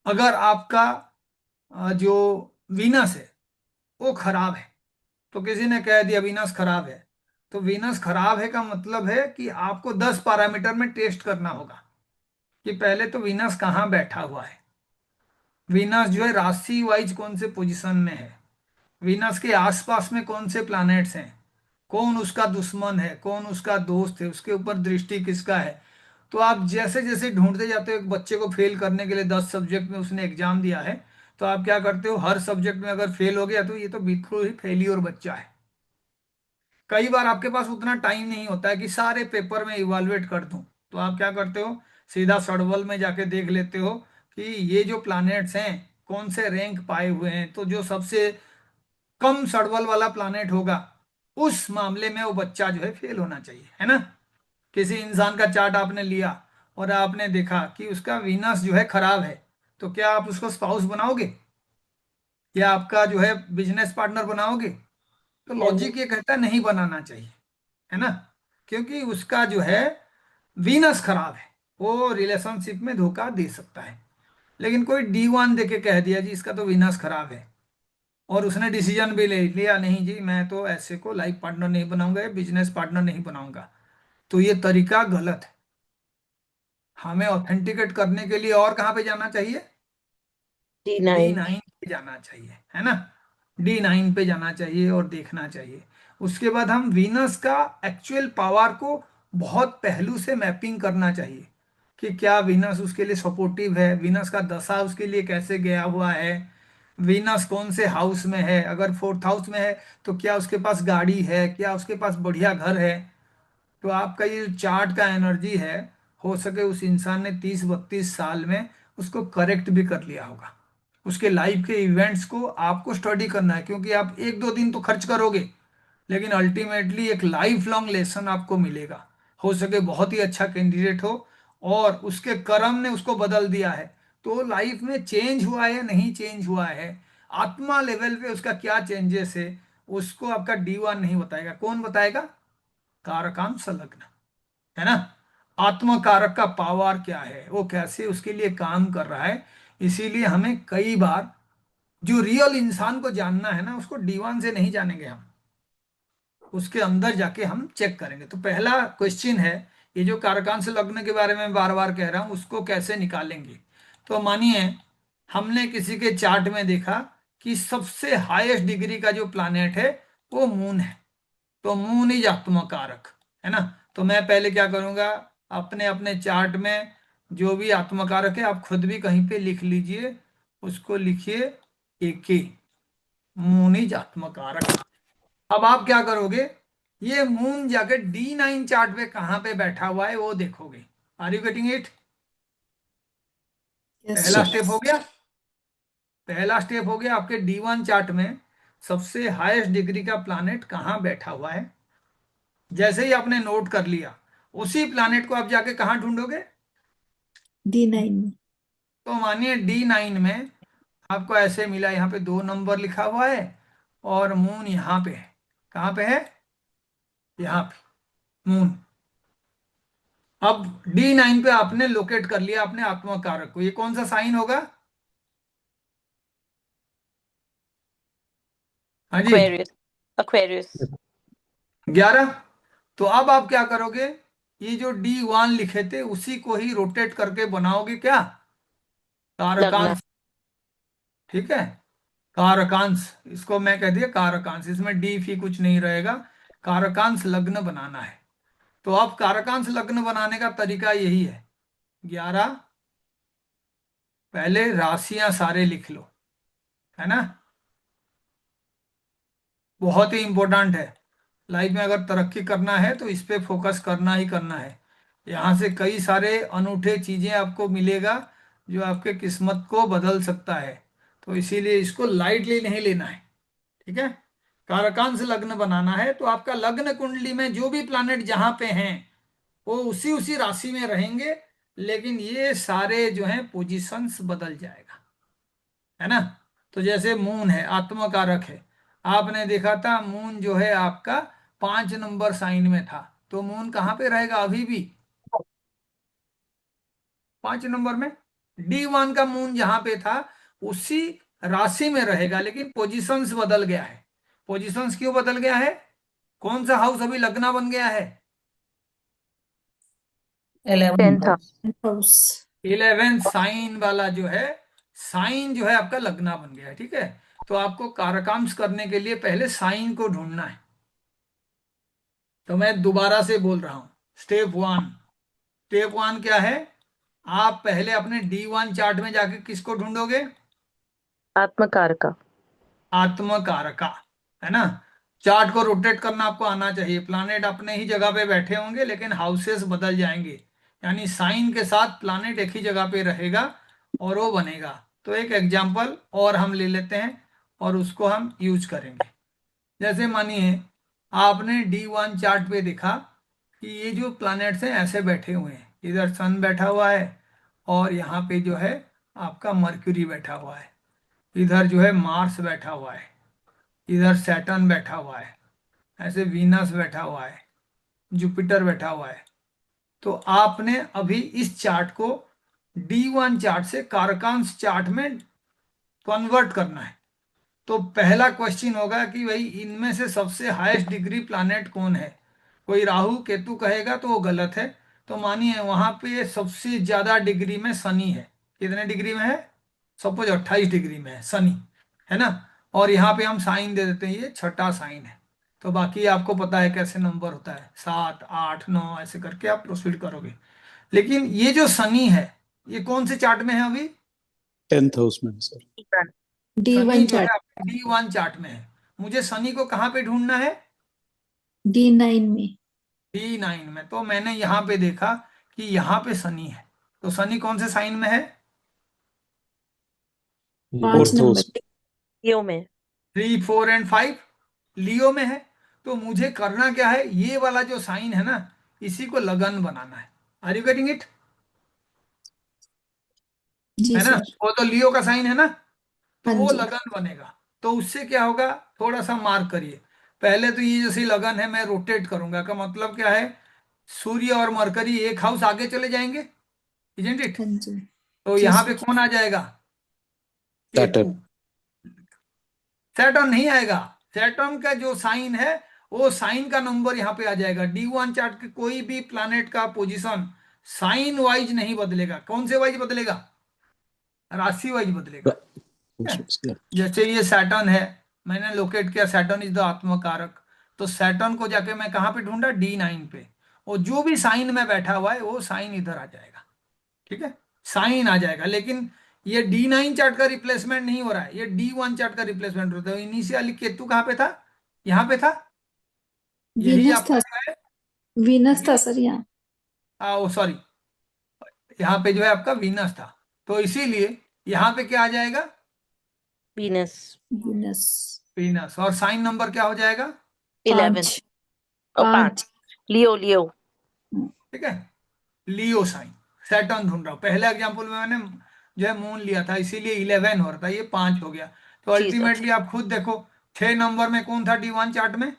अगर आपका जो वीनस है वो खराब है, तो किसी ने कह दिया वीनस खराब है, तो वीनस खराब है का मतलब है कि आपको 10 पैरामीटर में टेस्ट करना होगा कि पहले तो वीनस कहाँ बैठा हुआ है, वीनस जो है राशि वाइज कौन से पोजीशन में है, वीनस के आसपास में कौन से प्लैनेट्स हैं, कौन उसका दुश्मन है, कौन उसका दोस्त है, उसके ऊपर दृष्टि किसका है। तो आप जैसे जैसे ढूंढते जाते हो, एक बच्चे को फेल करने के लिए 10 सब्जेक्ट में उसने एग्जाम दिया है, तो आप क्या करते हो, हर सब्जेक्ट में अगर फेल हो गया तो ये तो बिल्कुल ही फेलियर बच्चा है। कई बार आपके पास उतना टाइम नहीं होता है कि सारे पेपर में इवालुएट कर दूं, तो आप क्या करते हो, सीधा सडवल में जाके देख लेते हो कि ये जो प्लैनेट्स हैं कौन से रैंक पाए हुए हैं, तो जो सबसे कम सडवल वाला प्लैनेट होगा उस मामले में वो बच्चा जो है फेल होना चाहिए, है ना। किसी इंसान का चार्ट आपने लिया और आपने देखा कि उसका वीनस जो है खराब है, तो क्या आप उसको स्पाउस बनाओगे या आपका जो है बिजनेस पार्टनर बनाओगे? तो नहीं। लॉजिक ये कहता है नहीं बनाना चाहिए, है ना, क्योंकि उसका जो है वीनस खराब है, वो रिलेशनशिप में धोखा दे सकता है। लेकिन कोई D1 देके कह दिया जी इसका तो वीनस खराब है, और उसने डिसीजन भी ले लिया, नहीं जी मैं तो ऐसे को लाइफ पार्टनर नहीं बनाऊंगा या बिजनेस पार्टनर नहीं बनाऊंगा, तो ये तरीका गलत है। हमें ऑथेंटिकेट करने के लिए और कहाँ पे जाना चाहिए, D9। D9 पे जाना चाहिए, है ना। D9 पे जाना चाहिए और देखना चाहिए। उसके बाद हम वीनस का एक्चुअल पावर को बहुत पहलू से मैपिंग करना चाहिए कि क्या वीनस उसके लिए सपोर्टिव है, वीनस का दशा उसके लिए कैसे गया हुआ है, वीनस कौन से हाउस में है, अगर फोर्थ हाउस में है तो क्या उसके पास गाड़ी है, क्या उसके पास बढ़िया घर है। तो आपका ये जो चार्ट का एनर्जी है, हो सके उस इंसान ने 30-32 साल में उसको करेक्ट भी कर लिया होगा। उसके लाइफ के इवेंट्स को आपको स्टडी करना है, क्योंकि आप 1-2 दिन तो खर्च करोगे, लेकिन अल्टीमेटली एक लाइफ लॉन्ग लेसन आपको मिलेगा। हो सके बहुत ही अच्छा कैंडिडेट हो और उसके कर्म ने उसको बदल दिया है, तो लाइफ में चेंज हुआ है या नहीं चेंज हुआ है, आत्मा लेवल पे उसका क्या चेंजेस है, उसको आपका D1 नहीं बताएगा। कौन बताएगा? कारकांश लग्न, है ना। आत्म कारक का पावर क्या है, वो कैसे उसके लिए काम कर रहा है। इसीलिए हमें कई बार जो रियल इंसान को जानना है ना, उसको D1 से नहीं जानेंगे हम, उसके अंदर जाके हम चेक करेंगे। तो पहला क्वेश्चन है, ये जो कारकांश लग्न के बारे में बार बार कह रहा हूं, उसको कैसे निकालेंगे। तो मानिए हमने किसी के चार्ट में देखा कि सबसे हाईएस्ट डिग्री का जो प्लैनेट है वो मून है, तो मून इज आत्मकारक, है ना। तो मैं पहले क्या करूंगा, अपने अपने चार्ट में जो भी आत्मकारक है आप खुद भी कहीं पे लिख लीजिए, उसको लिखिए AK, मून इज आत्मकारक। अब आप क्या करोगे, ये मून जाके D9 चार्ट पे कहां पे बैठा हुआ है वो देखोगे। Are you getting it? Yes पहला सर। स्टेप हो गया। पहला स्टेप हो गया, आपके D1 चार्ट में सबसे हाईएस्ट डिग्री का प्लैनेट कहां बैठा हुआ है। जैसे ही आपने नोट कर लिया, उसी प्लैनेट को आप जाके कहां ढूंढोगे? D9 में। तो मानिए D9 में आपको ऐसे मिला, यहाँ पे 2 नंबर लिखा हुआ है और मून यहाँ पे है। कहाँ पे है? यहाँ पे मून। अब D9 पे आपने लोकेट कर लिया अपने आत्मा कारक को, ये कौन सा साइन होगा? हाँ जी, Aquarius। Aquarius। 11। तो अब आप क्या करोगे, ये जो D1 लिखे थे उसी को ही रोटेट करके बनाओगे क्या? लग्न। कारकांश, ठीक है। कारकांश, इसको मैं कह दिया कारकांश, इसमें डी फी कुछ नहीं रहेगा। कारकांश लग्न बनाना है। तो अब कारकांश लग्न बनाने का तरीका यही है, 11, पहले राशियां सारे लिख लो, है ना। बहुत ही इंपॉर्टेंट है, लाइफ में अगर तरक्की करना है तो इस पे फोकस करना ही करना है। यहाँ से कई सारे अनूठे चीजें आपको मिलेगा जो आपके किस्मत को बदल सकता है, तो इसीलिए इसको लाइटली नहीं लेना है, ठीक है। कारकांश लग्न बनाना है, तो आपका लग्न कुंडली में जो भी प्लैनेट जहां पे हैं वो उसी उसी राशि में रहेंगे, लेकिन ये सारे जो हैं पोजीशंस बदल जाएगा, है ना। तो जैसे मून है आत्मकारक है, आपने देखा था मून जो है आपका 5 नंबर साइन में था, तो मून कहाँ पे रहेगा अभी भी? 5 नंबर में। D1 का मून जहां पे था उसी राशि में रहेगा, लेकिन पोजीशंस बदल गया है। पोजीशंस क्यों बदल गया है? कौन सा हाउस अभी लगना बन गया है? 10th tenth house। House. 11 sign वाला जो है, साइन जो है आपका लगना बन गया है, ठीक है। तो आपको कारकांश करने के लिए पहले साइन को ढूंढना है। तो मैं दोबारा से बोल रहा हूं, स्टेप 1, स्टेप 1 क्या है? आप पहले अपने D1 चार्ट में जाके किसको ढूंढोगे? आत्मकारका। आत्मकारका, है ना। चार्ट को रोटेट करना आपको आना चाहिए। प्लानेट अपने ही जगह पे बैठे होंगे लेकिन हाउसेस बदल जाएंगे, यानी साइन के साथ प्लानेट एक ही जगह पे रहेगा और वो बनेगा। तो एक एग्जांपल और हम ले लेते हैं और उसको हम यूज करेंगे। जैसे मानिए आपने D1 चार्ट पे देखा कि ये जो प्लैनेट्स हैं ऐसे बैठे हुए हैं, इधर सन बैठा हुआ है और यहाँ पे जो है आपका मर्क्यूरी बैठा हुआ है, इधर जो है मार्स बैठा हुआ है, इधर सैटर्न बैठा हुआ है, ऐसे वीनस बैठा हुआ है, जुपिटर बैठा हुआ है। तो आपने अभी इस चार्ट को D1 चार्ट से कारकांस चार्ट में कन्वर्ट करना है। तो पहला क्वेश्चन होगा कि भाई इनमें से सबसे हाईएस्ट डिग्री प्लैनेट कौन है? कोई राहु केतु कहेगा तो वो गलत है। तो मानिए वहां पे सबसे ज्यादा डिग्री में शनि है। कितने डिग्री में है? सपोज 28 डिग्री में है शनि, है ना। और यहाँ पे हम साइन दे देते हैं, ये छठा साइन है। तो बाकी आपको पता है कैसे नंबर होता है, 7 8 9 ऐसे करके आप प्रोसीड करोगे। लेकिन ये जो शनि है ये कौन से चार्ट में है अभी? 10th हाउस में सर। D1 शनि जो चार्ट, है D1 चार्ट में है। मुझे शनि को कहाँ पे ढूंढना है? D9 में। D9 में। तो मैंने यहाँ पे देखा कि यहाँ पे शनि है। तो शनि कौन से साइन में है? 5 4th नंबर। हाउस। लियो में। 3 4 एंड 5 लियो में है। तो मुझे करना क्या है, ये वाला जो साइन है ना इसी को लगन बनाना है। Are you getting it? जी है ना, सर। वो तो लियो का साइन है ना, तो हाँ वो जी। लगन बनेगा। तो उससे क्या होगा, थोड़ा सा मार्क करिए। पहले तो ये जैसी लगन है मैं रोटेट करूंगा, का मतलब क्या है, सूर्य और मरकरी एक हाउस आगे चले जाएंगे, इजंट इट। हाँ जी। तो जी यहाँ पे सर। कौन आ जाएगा? केतु। सैटर्न। सैटर्न नहीं आएगा। सैटर्न का जो साइन है वो साइन का नंबर यहाँ पे आ जाएगा। D1 चार्ट के कोई भी प्लैनेट का पोजीशन साइन वाइज नहीं बदलेगा। कौन से वाइज बदलेगा? राशि वाइज बदलेगा। ठीक है? जैसे ये सैटर्न है, मैंने लोकेट किया, सैटर्न इज द आत्मकारक। तो सैटर्न को जाके मैं कहाँ पे ढूंढा? D9 पे। और जो भी साइन में बैठा हुआ है वो साइन इधर आ जाएगा। ठीक है, साइन आ जाएगा। लेकिन ये D9 चार्ट का रिप्लेसमेंट नहीं हो रहा है, ये D1 चार्ट का रिप्लेसमेंट होता है। इनिशियली केतु कहाँ पे था? यहाँ पे था। यही वीनस आपका था। जो है, वीनस था सर यहाँ। ओ सॉरी, यहाँ पे जो है आपका वीनस था। तो इसीलिए यहाँ पे क्या आ जाएगा? वीनस। वीनस। वीनस। और साइन नंबर क्या हो जाएगा? 11 5। और 5। 5। लियो लियो। ठीक है, लियो साइन। सैटर्न ढूंढ रहा हूं। पहले एग्जांपल में मैंने जो है मून लिया था, इसीलिए 11 हो रहा था, ये 5 हो गया। तो जी सर। अल्टीमेटली आप खुद देखो, 6 नंबर में कौन था D1 चार्ट में?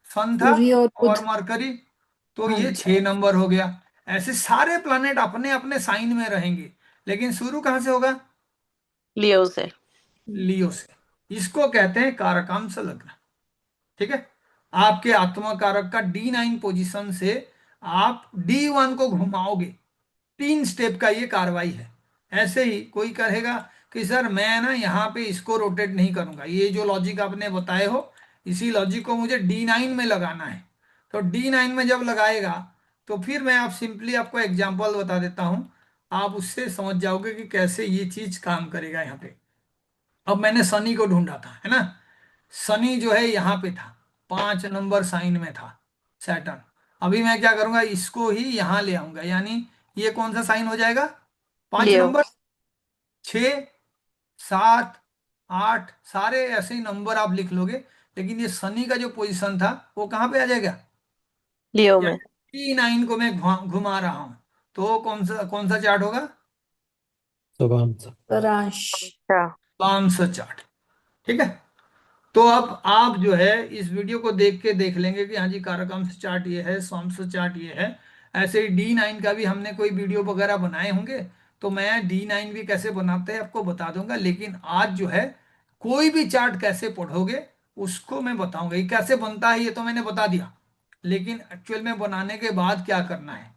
सन था सूर्य और और बुध। मरकरी। तो हाँ ये जी। 6 नंबर हो गया। ऐसे सारे प्लैनेट अपने अपने साइन में रहेंगे, लेकिन शुरू कहाँ से होगा? लियो से। लियो से। इसको कहते हैं कारकांश लग्न। ठीक है, आपके आत्मा कारक का D9 पोजीशन से आप D1 को घुमाओगे। 3 स्टेप का ये कार्रवाई है। ऐसे ही कोई कहेगा कि सर मैं ना यहाँ पे इसको रोटेट नहीं करूंगा, ये जो लॉजिक आपने बताए हो इसी लॉजिक को मुझे D9 में लगाना है। तो D9 में जब लगाएगा तो फिर मैं आप सिंपली आपको एग्जांपल बता देता हूं, आप उससे समझ जाओगे कि कैसे ये चीज काम करेगा यहाँ पे। अब मैंने शनि को ढूंढा था, है ना। शनि जो है यहाँ पे था, 5 नंबर साइन में था सैटर्न। अभी मैं क्या करूंगा, इसको ही यहाँ ले आऊंगा, यानी ये कौन सा साइन हो जाएगा? पांच लियो। नंबर 6 7 8 सारे ऐसे ही नंबर आप लिख लोगे। लेकिन ये शनि का जो पोजीशन था वो कहाँ पे आ जाएगा? लियो या में। T9 को मैं घुमा रहा हूं। तो कौन सा चार्ट होगा? सारांश। अच्छा। 500 चार्ट। ठीक है। तो अब आप जो है इस वीडियो को देख के देख लेंगे कि हाँ जी कारकांश चार्ट ये है, स्वांश चार्ट ये है। ऐसे ही D9 का भी हमने कोई वीडियो वगैरह बनाए होंगे, तो मैं D9 भी कैसे बनाते हैं आपको बता दूंगा। लेकिन आज जो है कोई भी चार्ट कैसे पढ़ोगे उसको मैं बताऊंगा। ये कैसे बनता है ये तो मैंने बता दिया, लेकिन एक्चुअल में बनाने के बाद क्या करना है।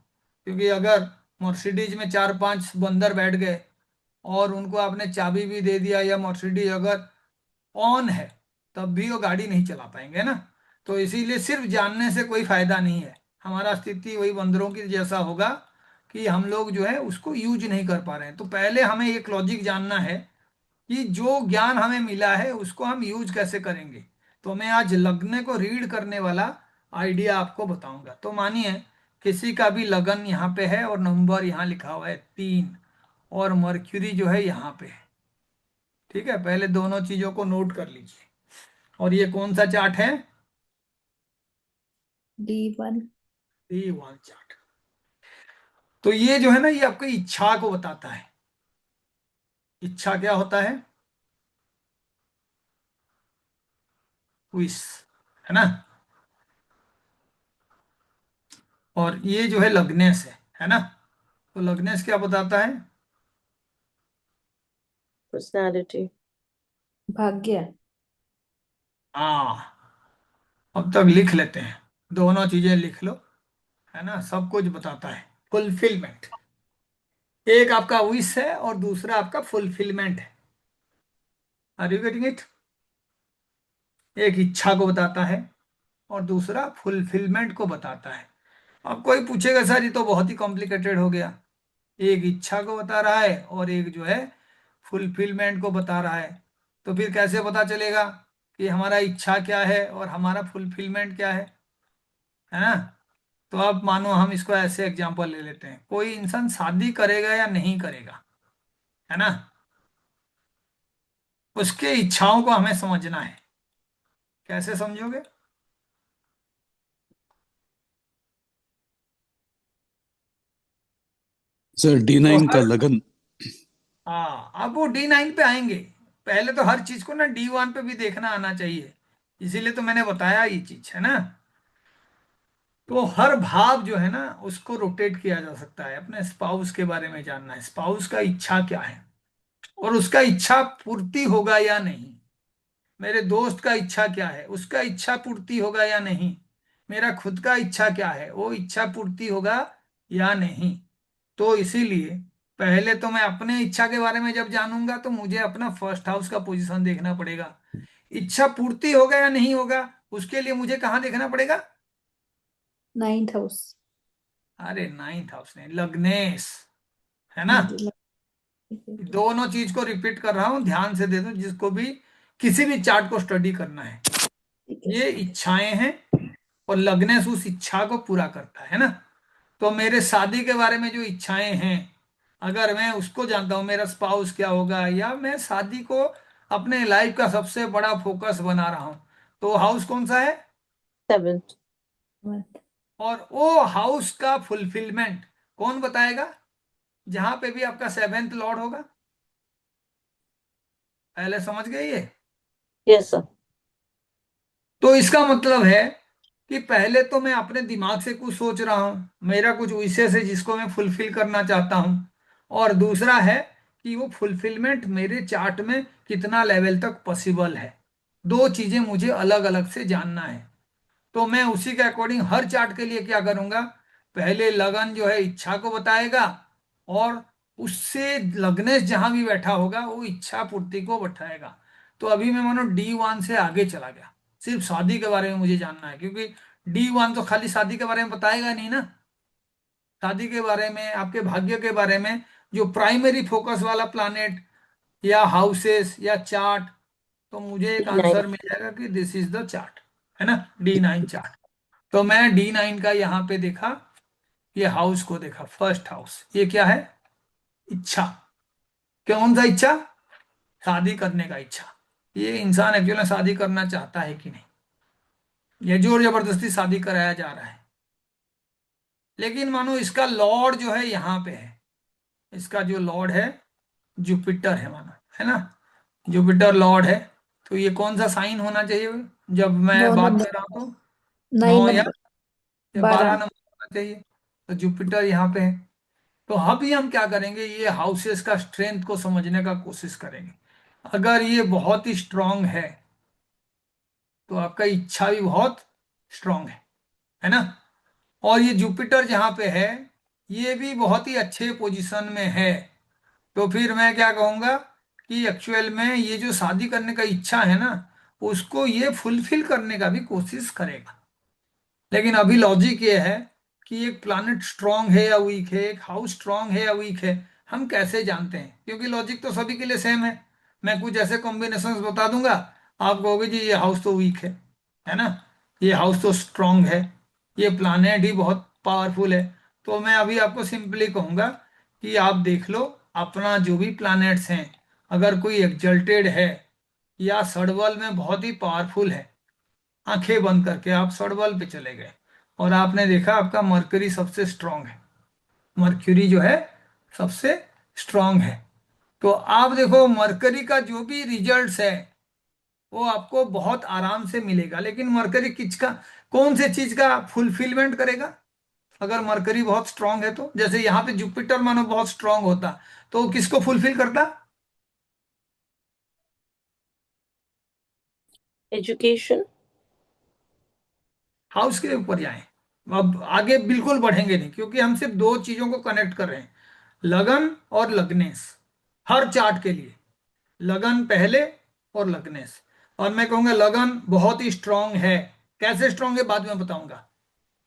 क्योंकि अगर मर्सिडीज में 4 5 बंदर बैठ गए और उनको आपने चाबी भी दे दिया, या मर्सिडीज अगर ऑन है तब भी वो गाड़ी नहीं चला पाएंगे ना। तो इसीलिए सिर्फ जानने से कोई फायदा नहीं है। हमारा स्थिति वही बंदरों की जैसा होगा कि हम लोग जो है उसको यूज नहीं कर पा रहे हैं। तो पहले हमें एक लॉजिक जानना है कि जो ज्ञान हमें मिला है उसको हम यूज कैसे करेंगे। तो मैं आज लगने को रीड करने वाला आइडिया आपको बताऊंगा। तो मानिए किसी का भी लगन यहाँ पे है और नंबर यहाँ लिखा हुआ है 3, और मर्क्यूरी जो है यहाँ पे है। ठीक है, पहले दोनों चीजों को नोट कर लीजिए। और ये कौन सा चार्ट है? D1। D1 chart. तो ये जो है ना, ये आपकी इच्छा को बताता है। इच्छा क्या होता है? विश, है ना। और ये जो है लग्नेस है ना। तो लग्नेस क्या बताता है? Personality. भाग्य। हाँ, अब तक लिख लेते हैं, दोनों चीजें लिख लो, है ना। सब कुछ बताता है। फुलफिलमेंट, एक आपका विश है और दूसरा आपका फुलफिलमेंट है। Are you getting it? एक इच्छा को बताता है और दूसरा फुलफिलमेंट को बताता है। अब कोई पूछेगा सर ये तो बहुत ही कॉम्प्लिकेटेड हो गया, एक इच्छा को बता रहा है और एक जो है फुलफिलमेंट को बता रहा है, तो फिर कैसे पता चलेगा कि हमारा इच्छा क्या है और हमारा फुलफिलमेंट क्या है ना। तो अब मानो हम इसको ऐसे एग्जांपल ले लेते हैं, कोई इंसान शादी करेगा या नहीं करेगा, है ना। उसके इच्छाओं को हमें समझना है। कैसे समझोगे? सर तो D9 का हर, लगन। हाँ अब वो D9 पे आएंगे। पहले तो हर चीज को ना D1 पे भी देखना आना चाहिए, इसीलिए तो मैंने बताया ये चीज, है ना। तो हर भाव जो है ना उसको रोटेट किया जा सकता है। अपने स्पाउस के बारे में जानना है, स्पाउस का इच्छा क्या है और उसका इच्छा पूर्ति होगा या नहीं। मेरे दोस्त का इच्छा क्या है, उसका इच्छा पूर्ति होगा या नहीं। मेरा खुद का इच्छा क्या है, वो इच्छा पूर्ति होगा या नहीं। तो इसीलिए पहले तो मैं अपने इच्छा के बारे में जब जानूंगा तो मुझे अपना फर्स्ट हाउस का पोजीशन देखना पड़ेगा। इच्छा पूर्ति होगा या नहीं होगा उसके लिए मुझे कहाँ देखना पड़ेगा? 9th house. अरे नाइन्थ हाउस नहीं, लग्नेश, है ना। हाँ जी। ठीक है। दोनों चीज को रिपीट कर रहा हूं, ध्यान से दे दो जिसको भी किसी भी चार्ट को स्टडी करना है। ठीक है ये सर। इच्छाएं हैं और लग्नेश उस इच्छा को पूरा करता है ना। तो मेरे शादी के बारे में जो इच्छाएं हैं, अगर मैं उसको जानता हूं, मेरा स्पाउस क्या होगा, या मैं शादी को अपने लाइफ का सबसे बड़ा फोकस बना रहा हूं, तो हाउस कौन सा है? 7th. और वो हाउस का फुलफिलमेंट कौन बताएगा? जहां पे भी आपका 7th लॉर्ड होगा। पहले समझ गए ये? Yes, sir. तो इसका मतलब है कि पहले तो मैं अपने दिमाग से कुछ सोच रहा हूं, मेरा कुछ विशेष है जिसको मैं फुलफिल करना चाहता हूं, और दूसरा है कि वो फुलफिलमेंट मेरे चार्ट में कितना लेवल तक पॉसिबल है। दो चीजें मुझे अलग अलग से जानना है। तो मैं उसी के अकॉर्डिंग हर चार्ट के लिए क्या करूंगा, पहले लगन जो है इच्छा को बताएगा, और उससे लग्नेश जहां भी बैठा होगा वो इच्छा पूर्ति को बैठाएगा। तो अभी मैं मानो D1 से आगे चला गया, सिर्फ शादी के बारे में मुझे जानना है, क्योंकि D1 तो खाली शादी के बारे में बताएगा नहीं ना। शादी के बारे में, आपके भाग्य के बारे में, जो प्राइमरी फोकस वाला प्लानेट या हाउसेस या चार्ट, तो मुझे एक D9. आंसर मिल जाएगा कि दिस इज द चार्ट, है ना, D9 चार्ट। तो मैं D9 का यहाँ पे देखा, ये हाउस को देखा, फर्स्ट हाउस, ये क्या है? इच्छा। कौन सा इच्छा? शादी करने का इच्छा। ये इंसान एक्चुअली में शादी करना चाहता है कि नहीं, ये जोर जबरदस्ती शादी कराया जा रहा है। लेकिन मानो इसका लॉर्ड जो है यहाँ पे है, इसका जो लॉर्ड है जुपिटर है मानो, है ना। जुपिटर लॉर्ड है। तो ये कौन सा साइन होना चाहिए जब मैं 9 बात नंबर। कर रहा हूँ? तो 9 9 नंबर। या 12 12। नंबर होना चाहिए। तो जुपिटर यहाँ पे है। तो अभी हम क्या करेंगे, ये हाउसेस का स्ट्रेंथ को समझने का कोशिश करेंगे। अगर ये बहुत ही स्ट्रांग है तो आपका इच्छा भी बहुत स्ट्रांग है ना। और ये जुपिटर जहां पे है ये भी बहुत ही अच्छे पोजीशन में है। तो फिर मैं क्या कहूंगा कि एक्चुअल में ये जो शादी करने का इच्छा है ना, उसको ये फुलफिल करने का भी कोशिश करेगा। लेकिन अभी लॉजिक ये है कि एक प्लैनेट स्ट्रांग है या वीक है, एक हाउस स्ट्रांग है या वीक है, हम कैसे जानते हैं? क्योंकि लॉजिक तो सभी के लिए सेम है। मैं कुछ ऐसे कॉम्बिनेशंस बता दूंगा, आप कहोगे जी ये हाउस तो वीक है ना, ये हाउस तो स्ट्रांग है, ये प्लैनेट ही बहुत पावरफुल है। तो मैं अभी आपको सिंपली कहूंगा कि आप देख लो अपना जो भी प्लैनेट्स हैं, अगर कोई एक्सल्टेड है या सड़बल में बहुत ही पावरफुल है, आंखें बंद करके आप सड़बल पे चले गए और आपने देखा आपका मरकरी सबसे स्ट्रांग है, मर्क्यूरी जो है सबसे स्ट्रांग है, तो आप देखो मरकरी का जो भी रिजल्ट्स है वो आपको बहुत आराम से मिलेगा। लेकिन मरकरी किसका, कौन से चीज का फुलफिलमेंट करेगा? अगर मरकरी बहुत स्ट्रांग है तो जैसे यहाँ पे जुपिटर मानो बहुत स्ट्रांग होता, तो वो किसको फुलफिल करता? Education. हाउस के ऊपर जाए, अब आगे बिल्कुल बढ़ेंगे नहीं क्योंकि हम सिर्फ दो चीजों को कनेक्ट कर रहे हैं, लगन और लग्नेश, हर चार्ट के लिए लगन पहले और लग्नेश। और मैं कहूंगा लगन बहुत ही स्ट्रांग है, कैसे स्ट्रांग है बाद में बताऊंगा।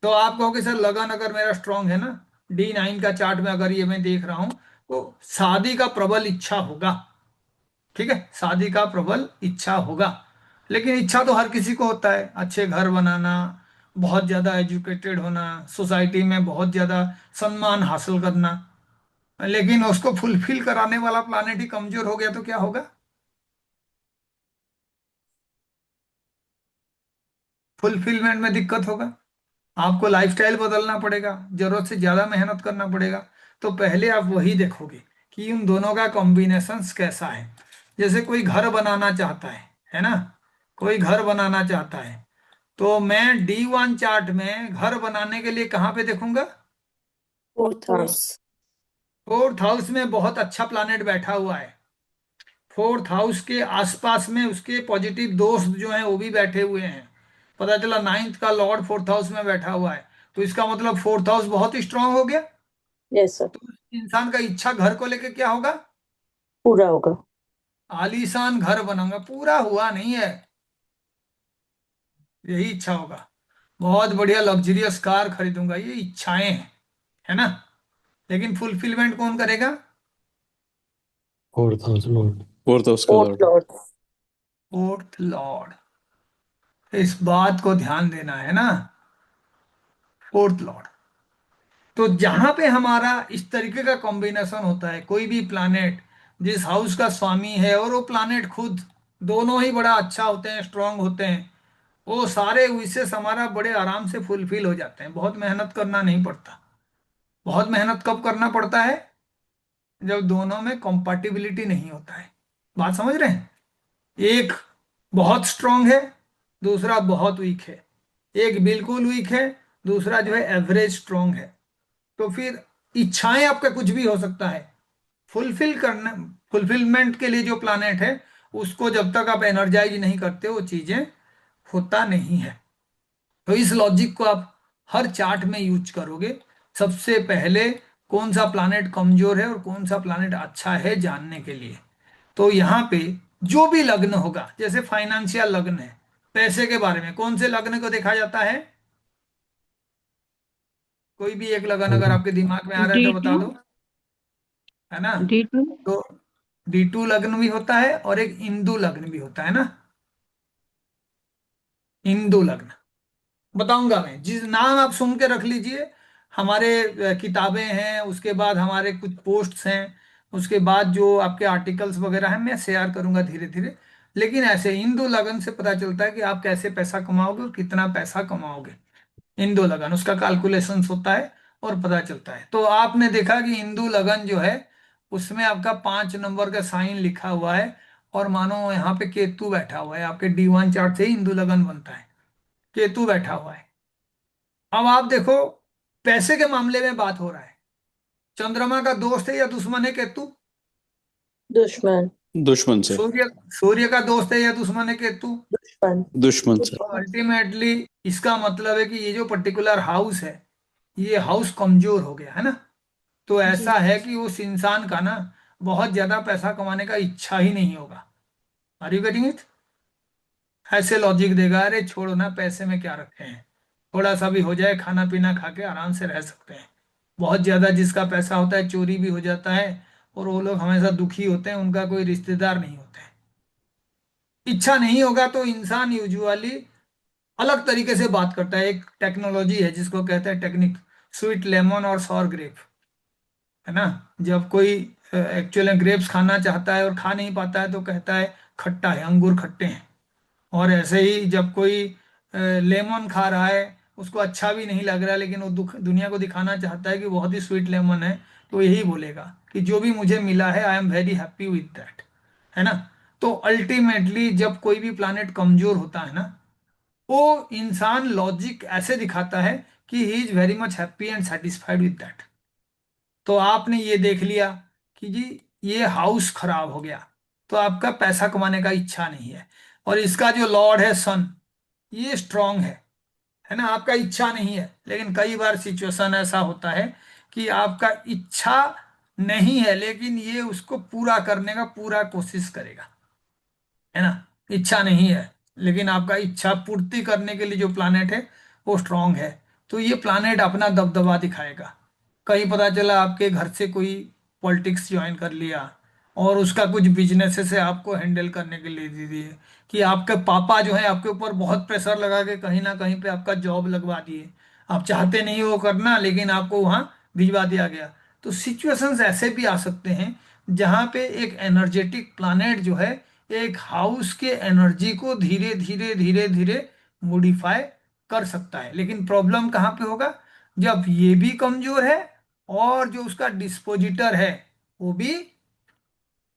तो आप कहोगे सर लगन अगर मेरा स्ट्रांग है ना, D9 का चार्ट में अगर ये मैं देख रहा हूं तो शादी का प्रबल इच्छा होगा, ठीक है, शादी का प्रबल इच्छा होगा। लेकिन इच्छा तो हर किसी को होता है, अच्छे घर बनाना, बहुत ज्यादा एजुकेटेड होना, सोसाइटी में बहुत ज्यादा सम्मान हासिल करना। लेकिन उसको फुलफिल कराने वाला प्लानेट ही कमजोर हो गया तो क्या होगा? फुलफिलमेंट में दिक्कत होगा, आपको लाइफस्टाइल बदलना पड़ेगा, जरूरत से ज्यादा मेहनत करना पड़ेगा। तो पहले आप वही देखोगे कि उन दोनों का कॉम्बिनेशन कैसा है। जैसे कोई घर बनाना चाहता है ना, कोई घर बनाना चाहता है, तो मैं D1 चार्ट में घर बनाने के लिए कहाँ पे देखूंगा? Fourth house. फोर्थ हाउस में बहुत अच्छा प्लानेट बैठा हुआ है, फोर्थ हाउस के आसपास में उसके पॉजिटिव दोस्त जो हैं वो भी बैठे हुए हैं, पता चला नाइन्थ का लॉर्ड फोर्थ हाउस में बैठा हुआ है, तो इसका मतलब फोर्थ हाउस बहुत ही स्ट्रांग हो गया। Yes, sir. तो इंसान का इच्छा घर को लेके क्या होगा? पूरा होगा. आलीशान घर बनाऊंगा, पूरा हुआ नहीं है, यही इच्छा होगा, बहुत बढ़िया लग्जरियस कार खरीदूंगा, ये इच्छाएं हैं, है ना। लेकिन फुलफिलमेंट कौन करेगा? Fourth house Lord. Fourth house का Fourth Lord. lord. Fourth Lord, इस बात को ध्यान देना है ना, फोर्थ लॉर्ड। तो जहां पे हमारा इस तरीके का कॉम्बिनेशन होता है, कोई भी प्लानेट जिस हाउस का स्वामी है और वो प्लानेट खुद, दोनों ही बड़ा अच्छा होते हैं, स्ट्रांग होते हैं, वो सारे विशेष हमारा बड़े आराम से फुलफिल हो जाते हैं, बहुत मेहनत करना नहीं पड़ता। बहुत मेहनत कब करना पड़ता है? जब दोनों में कंपैटिबिलिटी नहीं होता है। बात समझ रहे हैं? एक बहुत स्ट्रांग है, दूसरा बहुत वीक है, एक बिल्कुल वीक है, दूसरा जो है एवरेज स्ट्रांग है। तो फिर इच्छाएं आपका कुछ भी हो सकता है, फुलफिल करना, फुलफिलमेंट के लिए जो प्लानेट है उसको जब तक आप एनर्जाइज नहीं करते वो चीजें होता नहीं है। तो इस लॉजिक को आप हर चार्ट में यूज करोगे। सबसे पहले कौन सा प्लानेट कमजोर है और कौन सा प्लानेट अच्छा है जानने के लिए। तो यहाँ पे जो भी लग्न होगा, जैसे फाइनेंशियल लग्न है, पैसे के बारे में कौन से लग्न को देखा जाता है? कोई भी एक लगन अगर आपके दिमाग में आ रहा है तो बता D2 दो, है ना। D2 तो D2 लग्न भी होता है और एक इंदु लग्न भी होता है ना, इंदु लग्न बताऊंगा मैं, जिस नाम आप सुन के रख लीजिए। हमारे किताबें हैं, उसके बाद हमारे कुछ पोस्ट्स हैं, उसके बाद जो आपके आर्टिकल्स वगैरह हैं मैं शेयर करूंगा धीरे धीरे। लेकिन ऐसे इंदु लगन से पता चलता है कि आप कैसे पैसा कमाओगे और कितना पैसा कमाओगे। इंदु लगन उसका कैलकुलेशन होता है और पता चलता है। तो आपने देखा कि इंदु लगन जो है उसमें आपका 5 नंबर का साइन लिखा हुआ है, और मानो यहाँ पे केतु बैठा हुआ है, आपके D1 चार्ट से ही इंदु लगन बनता है, केतु बैठा हुआ है। अब आप देखो पैसे के मामले में बात हो रहा है, चंद्रमा का दोस्त है या दुश्मन है केतु? दुश्मन. दुश्मन से। सूर्य, सूर्य का दोस्त है या दुश्मन है केतु? दुश्मन. दुश्मन से। तो अल्टीमेटली इसका मतलब है कि ये जो पर्टिकुलर हाउस है, ये हाउस कमजोर हो गया है ना। तो जी। ऐसा है कि उस इंसान का ना बहुत ज्यादा पैसा कमाने का इच्छा ही नहीं होगा। Are you getting it? ऐसे लॉजिक देगा, अरे छोड़ो ना पैसे में क्या रखे हैं, थोड़ा सा भी हो जाए खाना पीना खा के आराम से रह सकते हैं। बहुत ज्यादा जिसका पैसा होता है चोरी भी हो जाता है, और वो लोग हमेशा दुखी होते हैं, उनका कोई रिश्तेदार नहीं होते हैं। इच्छा नहीं होगा तो इंसान यूजुअली अलग तरीके से बात करता है। एक टेक्नोलॉजी है जिसको कहते हैं टेक्निक, स्वीट लेमन और सॉर ग्रेप, है ना। जब कोई एक्चुअली ग्रेप्स खाना चाहता है और खा नहीं पाता है तो कहता है खट्टा है, अंगूर खट्टे हैं। और ऐसे ही जब कोई लेमन खा रहा है, उसको अच्छा भी नहीं लग रहा है, लेकिन वो दुनिया को दिखाना चाहता है कि बहुत ही स्वीट लेमन है, तो यही बोलेगा कि जो भी मुझे मिला है I am very happy with that, है ना। तो अल्टीमेटली जब कोई भी प्लानेट कमजोर होता है ना, वो इंसान लॉजिक ऐसे दिखाता है कि he is very much happy and satisfied with that. तो आपने ये देख लिया कि जी ये हाउस खराब हो गया, तो आपका पैसा कमाने का इच्छा नहीं है। और इसका जो लॉर्ड है सन, ये स्ट्रांग है ना, आपका इच्छा नहीं है। लेकिन कई बार सिचुएशन ऐसा होता है कि आपका इच्छा नहीं है, लेकिन ये उसको पूरा करने का पूरा कोशिश करेगा, है ना। इच्छा नहीं है, लेकिन आपका इच्छा पूर्ति करने के लिए जो प्लानेट है वो स्ट्रांग है, तो ये प्लानेट अपना दबदबा दिखाएगा। कहीं पता चला आपके घर से कोई पॉलिटिक्स ज्वाइन कर लिया, और उसका कुछ बिजनेस से आपको हैंडल करने के लिए दे दिए, कि आपके पापा जो है आपके ऊपर बहुत प्रेशर लगा के कहीं ना कहीं पे आपका जॉब लगवा दिए। आप चाहते नहीं हो करना, लेकिन आपको वहां भिजवा दिया गया। तो सिचुएशंस ऐसे भी आ सकते हैं जहां पे एक एनर्जेटिक प्लानेट जो है एक हाउस के एनर्जी को धीरे धीरे धीरे धीरे मॉडिफाई कर सकता है। लेकिन प्रॉब्लम कहाँ पे होगा, जब ये भी कमजोर है और जो उसका डिस्पोजिटर है वो भी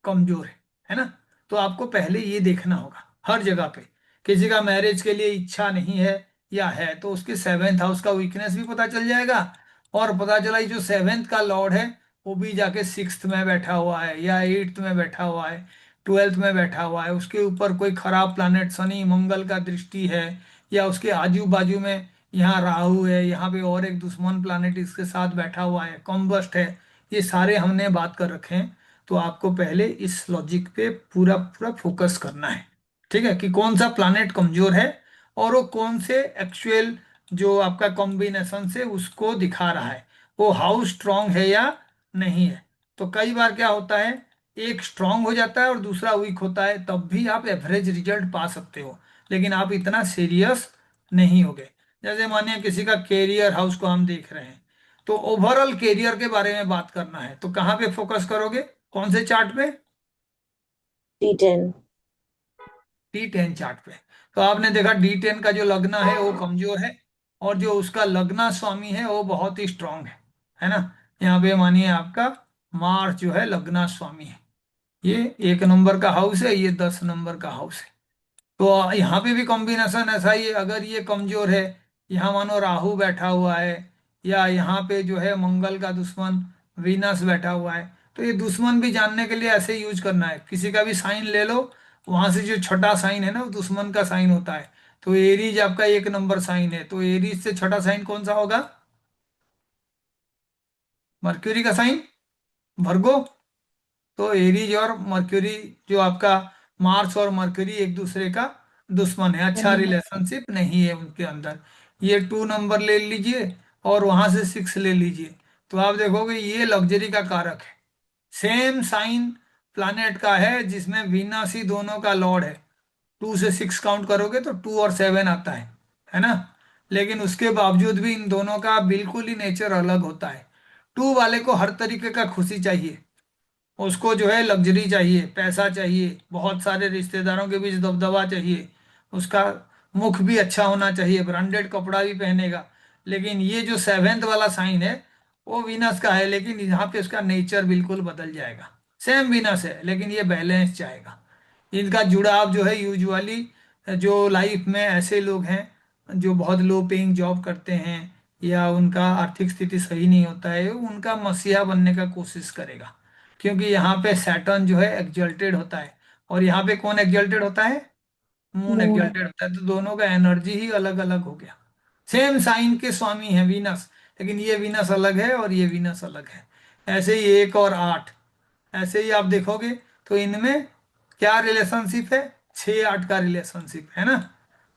कमजोर है ना। तो आपको पहले ये देखना होगा हर जगह पे। किसी का मैरिज के लिए इच्छा नहीं है या है, तो उसके सेवेंथ हाउस का वीकनेस भी पता चल जाएगा। और पता चला ये जो सेवेंथ का लॉर्ड है वो भी जाके सिक्स्थ में बैठा हुआ है, या एट्थ में बैठा हुआ है, ट्वेल्थ में बैठा हुआ है, उसके ऊपर कोई खराब प्लानेट शनि मंगल का दृष्टि है, या उसके आजू बाजू में यहाँ राहु है, यहाँ पे और एक दुश्मन प्लानेट इसके साथ बैठा हुआ है, कॉम्बस्ट है। ये सारे हमने बात कर रखे हैं। तो आपको पहले इस लॉजिक पे पूरा पूरा फोकस करना है, ठीक है, कि कौन सा प्लानेट कमजोर है और वो कौन से एक्चुअल जो आपका कॉम्बिनेशन से उसको दिखा रहा है, वो हाउस स्ट्रांग है या नहीं है। तो कई बार क्या होता है, एक स्ट्रांग हो जाता है और दूसरा वीक होता है, तब भी आप एवरेज रिजल्ट पा सकते हो, लेकिन आप इतना सीरियस नहीं होगे। जैसे मानिए किसी का कैरियर हाउस को हम देख रहे हैं, तो ओवरऑल कैरियर के बारे में बात करना है, तो कहाँ पे फोकस करोगे, कौन से चार्ट पे, D10. D10 चार्ट पे। तो आपने देखा D10 का जो लग्न है वो कमजोर है, और जो उसका लग्ना स्वामी है वो बहुत ही स्ट्रांग है ना। यहाँ पे मानिए आपका मार्स जो है लग्ना स्वामी है, ये 1 नंबर का हाउस है, ये 10 नंबर का हाउस है। तो यहाँ पे भी कॉम्बिनेशन ऐसा ही है, अगर ये कमजोर है, यहाँ मानो राहु बैठा हुआ है, या यहाँ पे जो है मंगल का दुश्मन वीनस बैठा हुआ है, तो ये दुश्मन भी जानने के लिए ऐसे यूज करना है। किसी का भी साइन ले लो, वहां से जो छठा साइन है ना वो दुश्मन का साइन होता है। तो एरीज आपका 1 नंबर साइन है, तो एरीज से छठा साइन कौन सा होगा, मर्क्यूरी का साइन, भर्गो। तो एरीज और मर्क्यूरी जो आपका मार्स और मर्क्यूरी एक दूसरे का दुश्मन है, अच्छा रिलेशनशिप नहीं है उनके अंदर। ये 2 नंबर ले लीजिए और वहां से 6 ले लीजिए, तो आप देखोगे ये लग्जरी का कारक है। सेम साइन प्लानेट का है जिसमें वीनस ही दोनों का लॉर्ड है, 2 से 6 काउंट करोगे तो 2 और 7 आता है ना। लेकिन उसके बावजूद भी इन दोनों का बिल्कुल ही नेचर अलग होता है। 2 वाले को हर तरीके का खुशी चाहिए, उसको जो है लग्जरी चाहिए, पैसा चाहिए, बहुत सारे रिश्तेदारों के बीच दबदबा चाहिए, उसका मुख भी अच्छा होना चाहिए, ब्रांडेड कपड़ा भी पहनेगा। लेकिन ये जो सेवेंथ वाला साइन है वो वीनस का है, लेकिन यहाँ पे उसका नेचर बिल्कुल बदल जाएगा। सेम वीनस है लेकिन ये बैलेंस चाहेगा। इनका जुड़ाव जो है यूजुअली जो लाइफ में ऐसे लोग हैं जो बहुत लो पेइंग जॉब करते हैं, या उनका आर्थिक स्थिति सही नहीं होता है, उनका मसीहा बनने का कोशिश करेगा। क्योंकि यहाँ पे सैटर्न जो है एक्सल्टेड होता है, और यहाँ पे कौन एक्सल्टेड होता है, मून Moon. एक्सल्टेड होता है। तो दोनों का एनर्जी ही अलग अलग हो गया। सेम साइन के स्वामी है वीनस, लेकिन ये वीनस अलग है और ये वीनस अलग है। ऐसे ही 1 और 8, ऐसे ही आप देखोगे तो इनमें क्या रिलेशनशिप है, 6 8 का रिलेशनशिप है ना।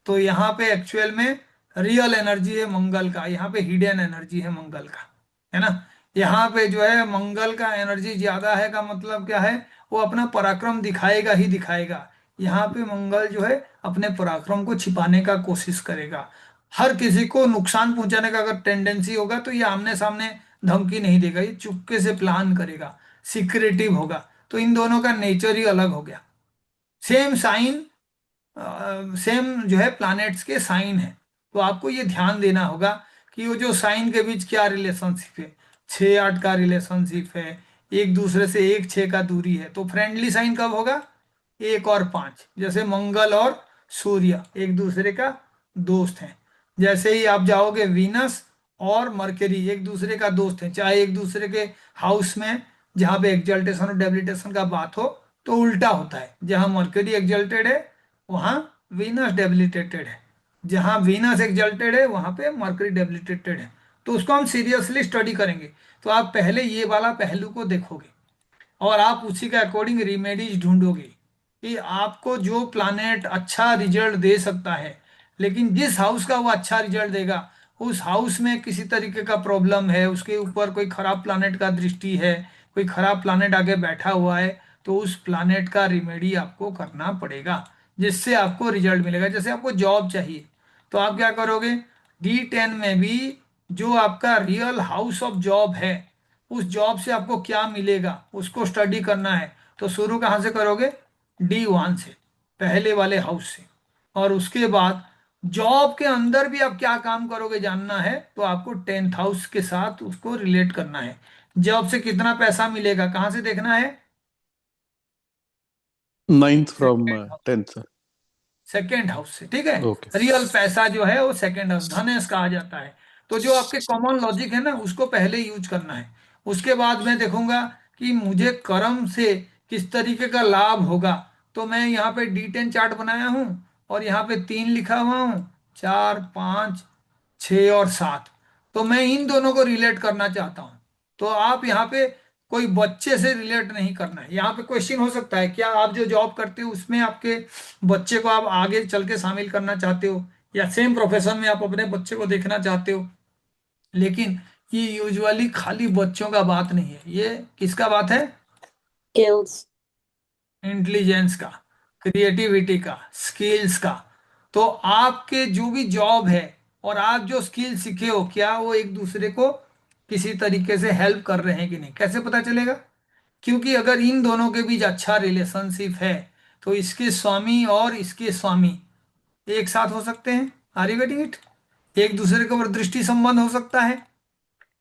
तो यहाँ पे एक्चुअल में रियल एनर्जी है मंगल का, यहाँ पे हिडन एनर्जी है मंगल का, है ना। यहाँ पे जो है मंगल का एनर्जी ज्यादा है का मतलब क्या है, वो अपना पराक्रम दिखाएगा ही दिखाएगा। यहाँ पे मंगल जो है अपने पराक्रम को छिपाने का कोशिश करेगा। हर किसी को नुकसान पहुंचाने का अगर टेंडेंसी होगा तो ये आमने सामने धमकी नहीं देगा, ये चुपके से प्लान करेगा, सिक्रेटिव होगा। तो इन दोनों का नेचर ही अलग हो गया। सेम साइन, सेम जो है प्लैनेट्स के साइन है। तो आपको ये ध्यान देना होगा कि वो जो साइन के बीच क्या रिलेशनशिप है। 6-8 का रिलेशनशिप है, एक दूसरे से 1-6 का दूरी है। तो फ्रेंडली साइन कब होगा, 1 और 5, जैसे मंगल और सूर्य एक दूसरे का दोस्त हैं। जैसे ही आप जाओगे वीनस और मरकरी एक दूसरे का दोस्त है, चाहे एक दूसरे के हाउस में जहाँ पे एक्जल्टेशन और डेबिलिटेशन का बात हो, तो उल्टा होता है। जहाँ मरकरी एक्जल्टेड है वहाँ वीनस डेबिलिटेटेड है, जहाँ वीनस एक्जल्टेड है वहाँ पे मरकरी डेबिलिटेटेड है। तो उसको हम सीरियसली स्टडी करेंगे। तो आप पहले ये वाला पहलू को देखोगे और आप उसी के अकॉर्डिंग रिमेडीज ढूंढोगे कि आपको जो प्लानेट अच्छा रिजल्ट दे सकता है, लेकिन जिस हाउस का वो अच्छा रिजल्ट देगा उस हाउस में किसी तरीके का प्रॉब्लम है, उसके ऊपर कोई खराब प्लानेट का दृष्टि है, कोई खराब प्लानेट आगे बैठा हुआ है, तो उस प्लानेट का रिमेडी आपको करना पड़ेगा, जिससे आपको रिजल्ट मिलेगा। जैसे आपको जॉब चाहिए तो आप क्या करोगे, D10 में भी जो आपका रियल हाउस ऑफ जॉब है, उस जॉब से आपको क्या मिलेगा उसको स्टडी करना है। तो शुरू कहाँ से करोगे, D1 से, पहले वाले हाउस से। और उसके बाद जॉब के अंदर भी आप क्या काम करोगे जानना है, तो आपको 10th हाउस के साथ उसको रिलेट करना है। जॉब से कितना पैसा मिलेगा कहाँ से देखना है, 9th from second house, 10th, sir. Second house से, ठीक है। Okay. रियल पैसा जो है वो सेकेंड हाउस, धनेश कहा जाता है। तो जो आपके कॉमन लॉजिक है ना उसको पहले यूज करना है। उसके बाद मैं देखूंगा कि मुझे कर्म से किस तरीके का लाभ होगा। तो मैं यहाँ पे D10 चार्ट बनाया हूँ और यहाँ पे 3 लिखा हुआ हूँ, 4, 5, 6 और 7। तो मैं इन दोनों को रिलेट करना चाहता हूँ। तो आप यहाँ पे कोई बच्चे से रिलेट नहीं करना है। यहाँ पे क्वेश्चन हो सकता है, क्या आप जो जॉब करते हो उसमें आपके बच्चे को आप आगे चल के शामिल करना चाहते हो, या सेम प्रोफेशन में आप अपने बच्चे को देखना चाहते हो। लेकिन ये यूजुअली खाली बच्चों का बात नहीं है, ये किसका बात है, skills, इंटेलिजेंस का, क्रिएटिविटी का, स्किल्स का। तो आपके जो भी जॉब है और आप जो स्किल सीखे हो, क्या वो एक दूसरे को किसी तरीके से हेल्प कर रहे हैं कि नहीं, कैसे पता चलेगा। क्योंकि अगर इन दोनों के बीच अच्छा रिलेशनशिप है तो इसके स्वामी और इसके स्वामी एक साथ हो सकते हैं, आर यू गेटिंग इट। एक दूसरे के ऊपर दृष्टि संबंध हो सकता है,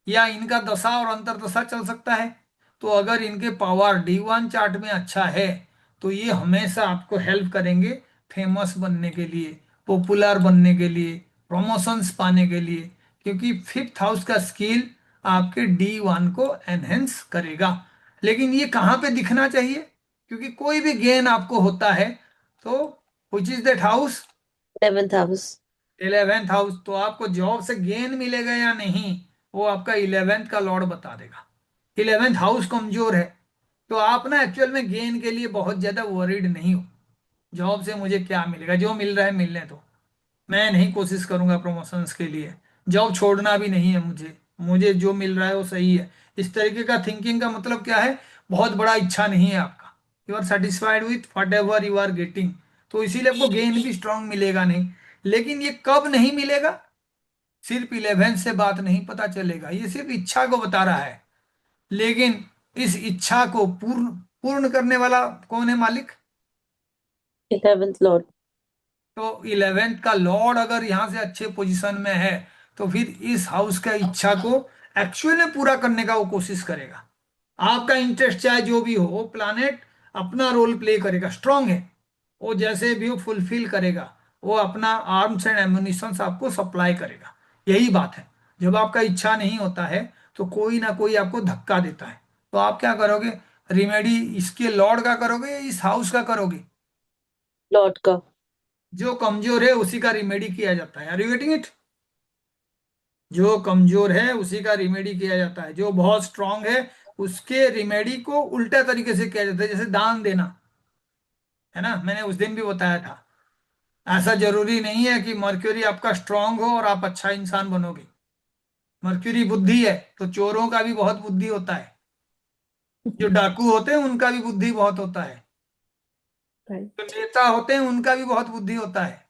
या इनका दशा और अंतर्दशा चल सकता है। तो अगर इनके पावर D1 चार्ट में अच्छा है तो ये हमेशा आपको हेल्प करेंगे फेमस बनने के लिए, पॉपुलर बनने के लिए, प्रमोशंस पाने के लिए। क्योंकि 5th हाउस का स्किल आपके D1 को एनहेंस करेगा। लेकिन ये कहाँ पे दिखना चाहिए, क्योंकि कोई भी गेन आपको होता है तो which is that house, 11th house, 11th house. तो आपको जॉब से गेन मिलेगा या नहीं, वो आपका 11th का लॉर्ड बता देगा। 11th हाउस कमजोर है तो आप ना एक्चुअल में गेन के लिए बहुत ज्यादा वरीड नहीं हो। जॉब से मुझे क्या मिलेगा, जो मिल रहा है मिलने दो, मैं नहीं कोशिश करूंगा प्रमोशंस के लिए, जॉब छोड़ना भी नहीं है मुझे, मुझे जो मिल रहा है वो सही है। इस तरीके का थिंकिंग का मतलब क्या है, बहुत बड़ा इच्छा नहीं है आपका, you are satisfied with whatever you are getting. तो इसीलिए आपको गेन भी स्ट्रांग मिलेगा नहीं। लेकिन ये कब नहीं मिलेगा, सिर्फ 11 से बात नहीं पता चलेगा, ये सिर्फ इच्छा को बता रहा है। लेकिन इस इच्छा को पूर्ण पूर्ण करने वाला कौन है, मालिक। 11th lord, तो 11th का लॉर्ड अगर यहां से अच्छे पोजीशन में है तो फिर इस हाउस का इच्छा को एक्चुअल में पूरा करने का वो कोशिश करेगा। आपका इंटरेस्ट चाहे जो भी हो, वो प्लानेट अपना रोल प्ले करेगा, स्ट्रांग है, वो जैसे भी हो फुलफिल करेगा। वो अपना आर्म्स एंड एम्युनिशंस आपको सप्लाई करेगा। यही बात है, जब आपका इच्छा नहीं होता है तो कोई ना कोई आपको धक्का देता है। तो आप क्या करोगे, रिमेडी इसके लॉर्ड का करोगे या इस हाउस का करोगे। lord का, जो कमजोर है उसी का रिमेडी किया जाता है, आर यू गेटिंग इट। जो कमजोर है उसी का रिमेडी किया जाता है, जो बहुत स्ट्रांग है उसके रिमेडी को उल्टा तरीके से किया जाता है, जैसे दान देना, है ना, मैंने उस दिन भी बताया था। ऐसा जरूरी नहीं है कि मर्क्यूरी आपका स्ट्रांग हो और आप अच्छा इंसान बनोगे। मर्क्यूरी बुद्धि है, तो चोरों का भी बहुत बुद्धि होता है, जो डाकू होते हैं उनका भी बुद्धि बहुत होता है, जो Right. नेता होते हैं उनका भी बहुत बुद्धि होता है।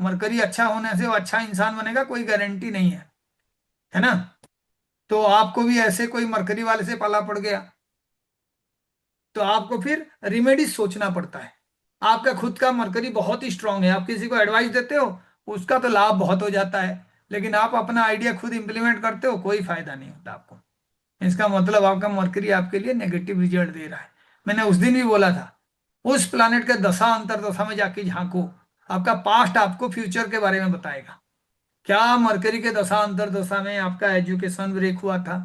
मरकरी अच्छा होने से वो अच्छा इंसान बनेगा, कोई गारंटी नहीं है ना। तो आपको भी ऐसे कोई मरकरी वाले से पाला पड़ गया, तो आपको फिर रिमेडीज सोचना पड़ता है। आपका खुद का मरकरी बहुत ही स्ट्रांग है, आप किसी को एडवाइस देते हो, उसका तो लाभ बहुत हो जाता है, लेकिन आप अपना आइडिया खुद इंप्लीमेंट करते हो, कोई फायदा नहीं होता आपको। इसका मतलब आपका मरकरी आपके लिए नेगेटिव रिजल्ट दे रहा है। मैंने उस दिन भी बोला था, उस प्लानेट के दशा अंतरदशा में जाके झांको, आपका पास्ट आपको फ्यूचर के बारे में बताएगा। क्या मरकरी के दशा अंतरदशा में आपका एजुकेशन ब्रेक हुआ था?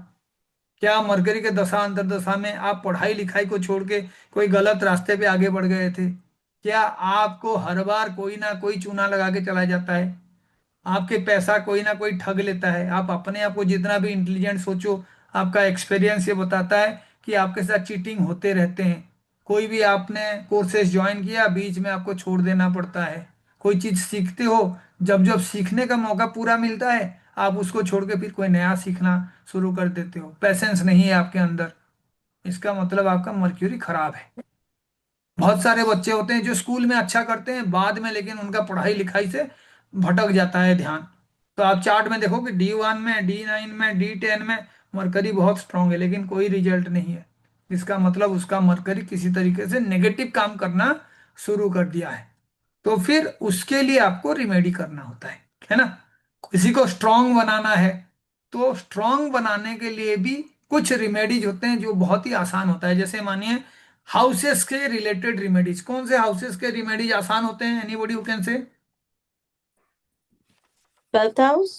क्या मरकरी के दशा अंतरदशा में आप पढ़ाई लिखाई को छोड़ के कोई गलत रास्ते पे आगे बढ़ गए थे? क्या आपको हर बार कोई ना कोई चूना लगा के चला जाता है? आपके पैसा कोई ना कोई ठग लेता है? आप अपने आप को जितना भी इंटेलिजेंट सोचो, आपका एक्सपीरियंस ये बताता है कि आपके साथ चीटिंग होते रहते हैं। कोई भी आपने कोर्सेज ज्वाइन किया, बीच में आपको छोड़ देना पड़ता है। कोई चीज सीखते हो, जब जब सीखने का मौका पूरा मिलता है, आप उसको छोड़ के फिर कोई नया सीखना शुरू कर देते हो। पैसेंस नहीं है आपके अंदर। इसका मतलब आपका मर्क्यूरी खराब है। बहुत सारे बच्चे होते हैं जो स्कूल में अच्छा करते हैं, बाद में लेकिन उनका पढ़ाई लिखाई से भटक जाता है ध्यान। तो आप चार्ट में देखो कि D1 में, D9 में, D10 में मरकरी बहुत स्ट्रांग है, लेकिन कोई रिजल्ट नहीं है। इसका मतलब उसका मरकरी किसी तरीके से नेगेटिव काम करना शुरू कर दिया है। तो फिर उसके लिए आपको रिमेडी करना होता है ना। किसी को स्ट्रांग बनाना है, तो स्ट्रांग बनाने के लिए भी कुछ रिमेडीज होते हैं जो बहुत ही आसान होता है। जैसे मानिए हाउसेस के रिलेटेड रिमेडीज, कौन से हाउसेस के रिमेडीज आसान होते हैं? Anybody who can say? 12th house.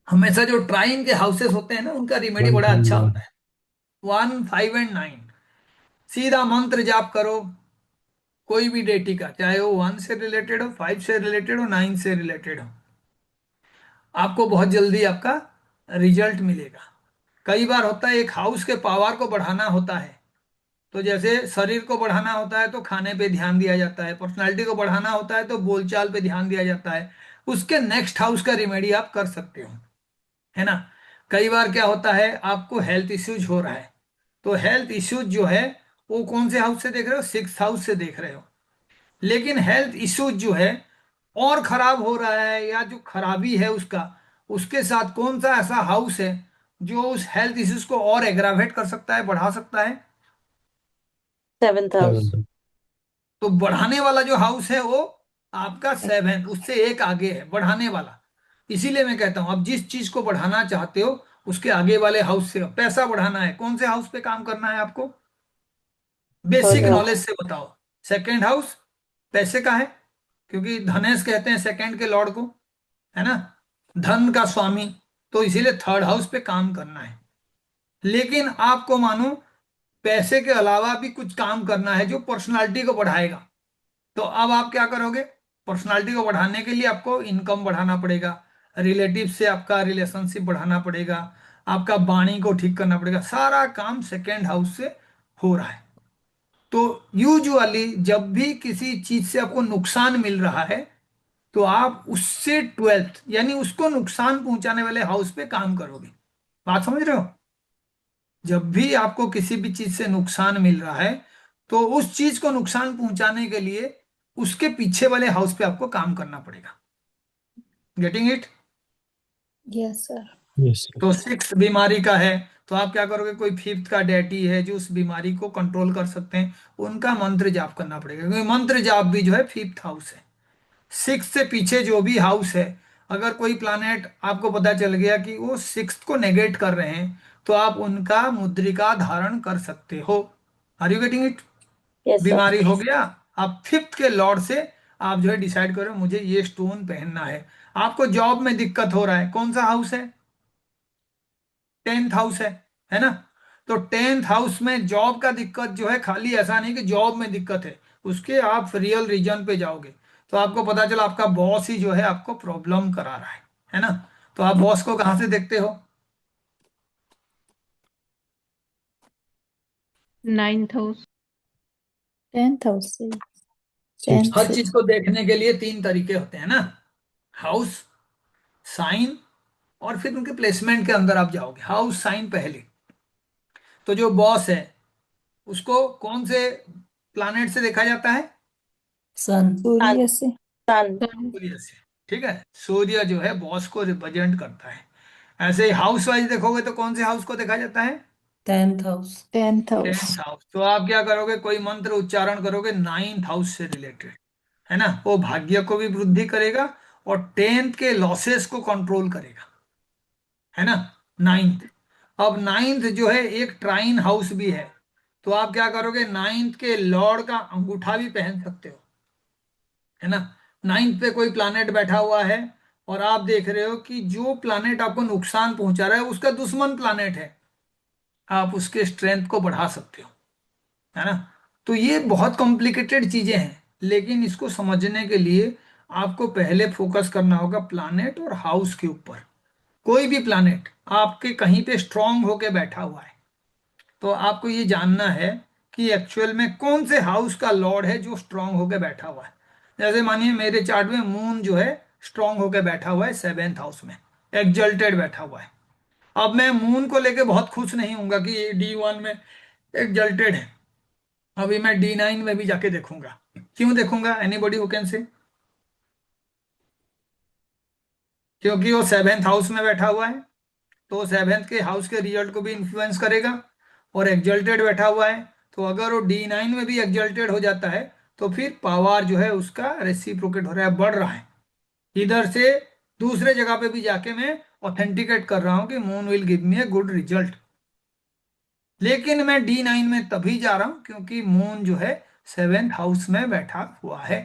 हमेशा जो ट्राइन के हाउसेस होते हैं ना, उनका रिमेडी बड़ा अच्छा होता है। 1, 5 एंड 9, सीधा मंत्र जाप करो, कोई भी डेटी का, चाहे वो 1 से रिलेटेड हो, 5 से रिलेटेड हो, 9 से रिलेटेड हो, आपको बहुत जल्दी आपका रिजल्ट मिलेगा। कई बार होता है एक हाउस के पावर को बढ़ाना होता है, तो जैसे शरीर को बढ़ाना होता है तो खाने पे ध्यान दिया जाता है, पर्सनालिटी को बढ़ाना होता है तो बोलचाल पे ध्यान दिया जाता है। उसके नेक्स्ट हाउस का रिमेडी आप कर सकते हो, है ना। कई बार क्या होता है, आपको हेल्थ इश्यूज हो रहा है, तो हेल्थ इश्यूज जो है वो कौन से हाउस से देख रहे हो? 6th हाउस से देख रहे हो। लेकिन हेल्थ इश्यूज जो है और खराब हो रहा है, या जो खराबी है उसका, उसके साथ कौन सा ऐसा हाउस है जो उस हेल्थ इश्यूज को और एग्रावेट कर सकता है, बढ़ा सकता है? 7th house. तो बढ़ाने वाला जो हाउस है वो आपका 7th, उससे एक आगे है बढ़ाने वाला। इसीलिए मैं कहता हूं, आप जिस चीज को बढ़ाना चाहते हो उसके आगे वाले हाउस से। पैसा बढ़ाना है, कौन से हाउस पे काम करना है आपको? Basic 3rd knowledge house. से बताओ। 2nd हाउस पैसे का है, क्योंकि धनेश कहते हैं सेकंड के लॉर्ड को, है ना, धन का स्वामी। तो इसीलिए 3rd हाउस पे काम करना है। लेकिन आपको मानो पैसे के अलावा भी कुछ काम करना है जो पर्सनालिटी को बढ़ाएगा, तो अब आप क्या करोगे? पर्सनालिटी को बढ़ाने के लिए आपको इनकम बढ़ाना पड़ेगा, रिलेटिव से आपका रिलेशनशिप बढ़ाना पड़ेगा, आपका वाणी को ठीक करना पड़ेगा। सारा काम 2nd हाउस से हो रहा है। तो यूजुअली जब भी किसी चीज से आपको नुकसान मिल रहा है, तो आप उससे 12th यानी उसको नुकसान पहुंचाने वाले हाउस पे काम करोगे। बात समझ रहे हो? जब भी आपको किसी भी चीज से नुकसान मिल रहा है, तो उस चीज को नुकसान पहुंचाने के लिए उसके पीछे वाले हाउस पे आपको काम करना पड़ेगा। Getting it? Yes, sir. Yes, sir. तो 6th बीमारी का है, तो आप क्या करोगे? कोई 5th का डेटी है जो उस बीमारी को कंट्रोल कर सकते हैं, उनका मंत्र जाप करना पड़ेगा, क्योंकि मंत्र जाप भी जो है 5th हाउस है। 6th से पीछे जो भी हाउस है, अगर कोई प्लानेट आपको पता चल गया कि वो 6th को नेगेट कर रहे हैं, तो आप उनका मुद्रिका धारण कर सकते हो। Are you getting it? Yes, sir. बीमारी हो गया, आप 5th के लॉर्ड से आप जो है डिसाइड करो मुझे ये स्टोन पहनना है। आपको जॉब में दिक्कत हो रहा है, कौन सा हाउस है? 10th हाउस है ना। तो 10th हाउस में जॉब का दिक्कत जो है, खाली ऐसा नहीं कि जॉब में दिक्कत है, उसके आप रियल रीजन पे जाओगे, तो आपको पता चला आपका बॉस ही जो है आपको प्रॉब्लम करा रहा है ना। तो आप बॉस को कहाँ से देखते हो? 9th house. 10th house से। 10th, हर चीज को देखने के लिए 3 तरीके होते हैं ना, हाउस, साइन, और फिर उनके प्लेसमेंट के अंदर आप जाओगे। हाउस साइन पहले, तो जो बॉस है उसको कौन से प्लानेट से देखा जाता है? सन। सूर्य से। Sun. सूर्य से। ठीक है, सूर्य जो है बॉस को रिप्रेजेंट करता है। ऐसे ही हाउस वाइज देखोगे तो कौन से हाउस को देखा जाता है? 10th house. 10th house। 10th house. तो आप क्या करोगे, कोई मंत्र उच्चारण करोगे 9th हाउस से रिलेटेड, है ना, वो भाग्य को भी वृद्धि करेगा और 10th के लॉसेस को कंट्रोल करेगा, है ना। 9th, अब 9th जो है एक ट्राइन हाउस भी है, तो आप क्या करोगे, 9th के लॉर्ड का अंगूठा भी पहन सकते हो, है ना। 9th पे कोई प्लानेट बैठा हुआ है और आप देख रहे हो कि जो प्लानेट आपको नुकसान पहुंचा रहा है उसका दुश्मन प्लानेट है, आप उसके स्ट्रेंथ को बढ़ा सकते हो, है ना। तो ये बहुत कॉम्प्लिकेटेड चीजें हैं, लेकिन इसको समझने के लिए आपको पहले फोकस करना होगा प्लानेट और हाउस के ऊपर। कोई भी प्लानेट आपके कहीं पे स्ट्रांग होके बैठा हुआ है, तो आपको ये जानना है कि एक्चुअल में कौन से हाउस का लॉर्ड है जो स्ट्रांग होके बैठा हुआ है। जैसे मानिए मेरे चार्ट में मून जो है स्ट्रांग होके बैठा हुआ है 7th हाउस में, एक्जल्टेड बैठा हुआ है। अब मैं मून को लेके बहुत खुश नहीं हूंगा कि ये D1 में एक्जल्टेड है, अभी मैं D9 में भी जाके देखूंगा। क्यों देखूंगा? Anybody who can say? क्योंकि वो 7th हाउस में बैठा हुआ है, तो 7th के हाउस के रिजल्ट को भी इन्फ्लुएंस करेगा, और एक्जल्टेड बैठा हुआ है, तो अगर वो D9 में भी एक्जल्टेड हो जाता है तो फिर पावर जो है उसका रेसिप्रोकेट हो रहा है, बढ़ रहा है। इधर से दूसरे जगह पे भी जाके मैं ऑथेंटिकेट कर रहा हूं कि moon will give me a good result, लेकिन मैं D9 में तभी जा रहा हूं क्योंकि मून जो है 7th हाउस में बैठा हुआ है।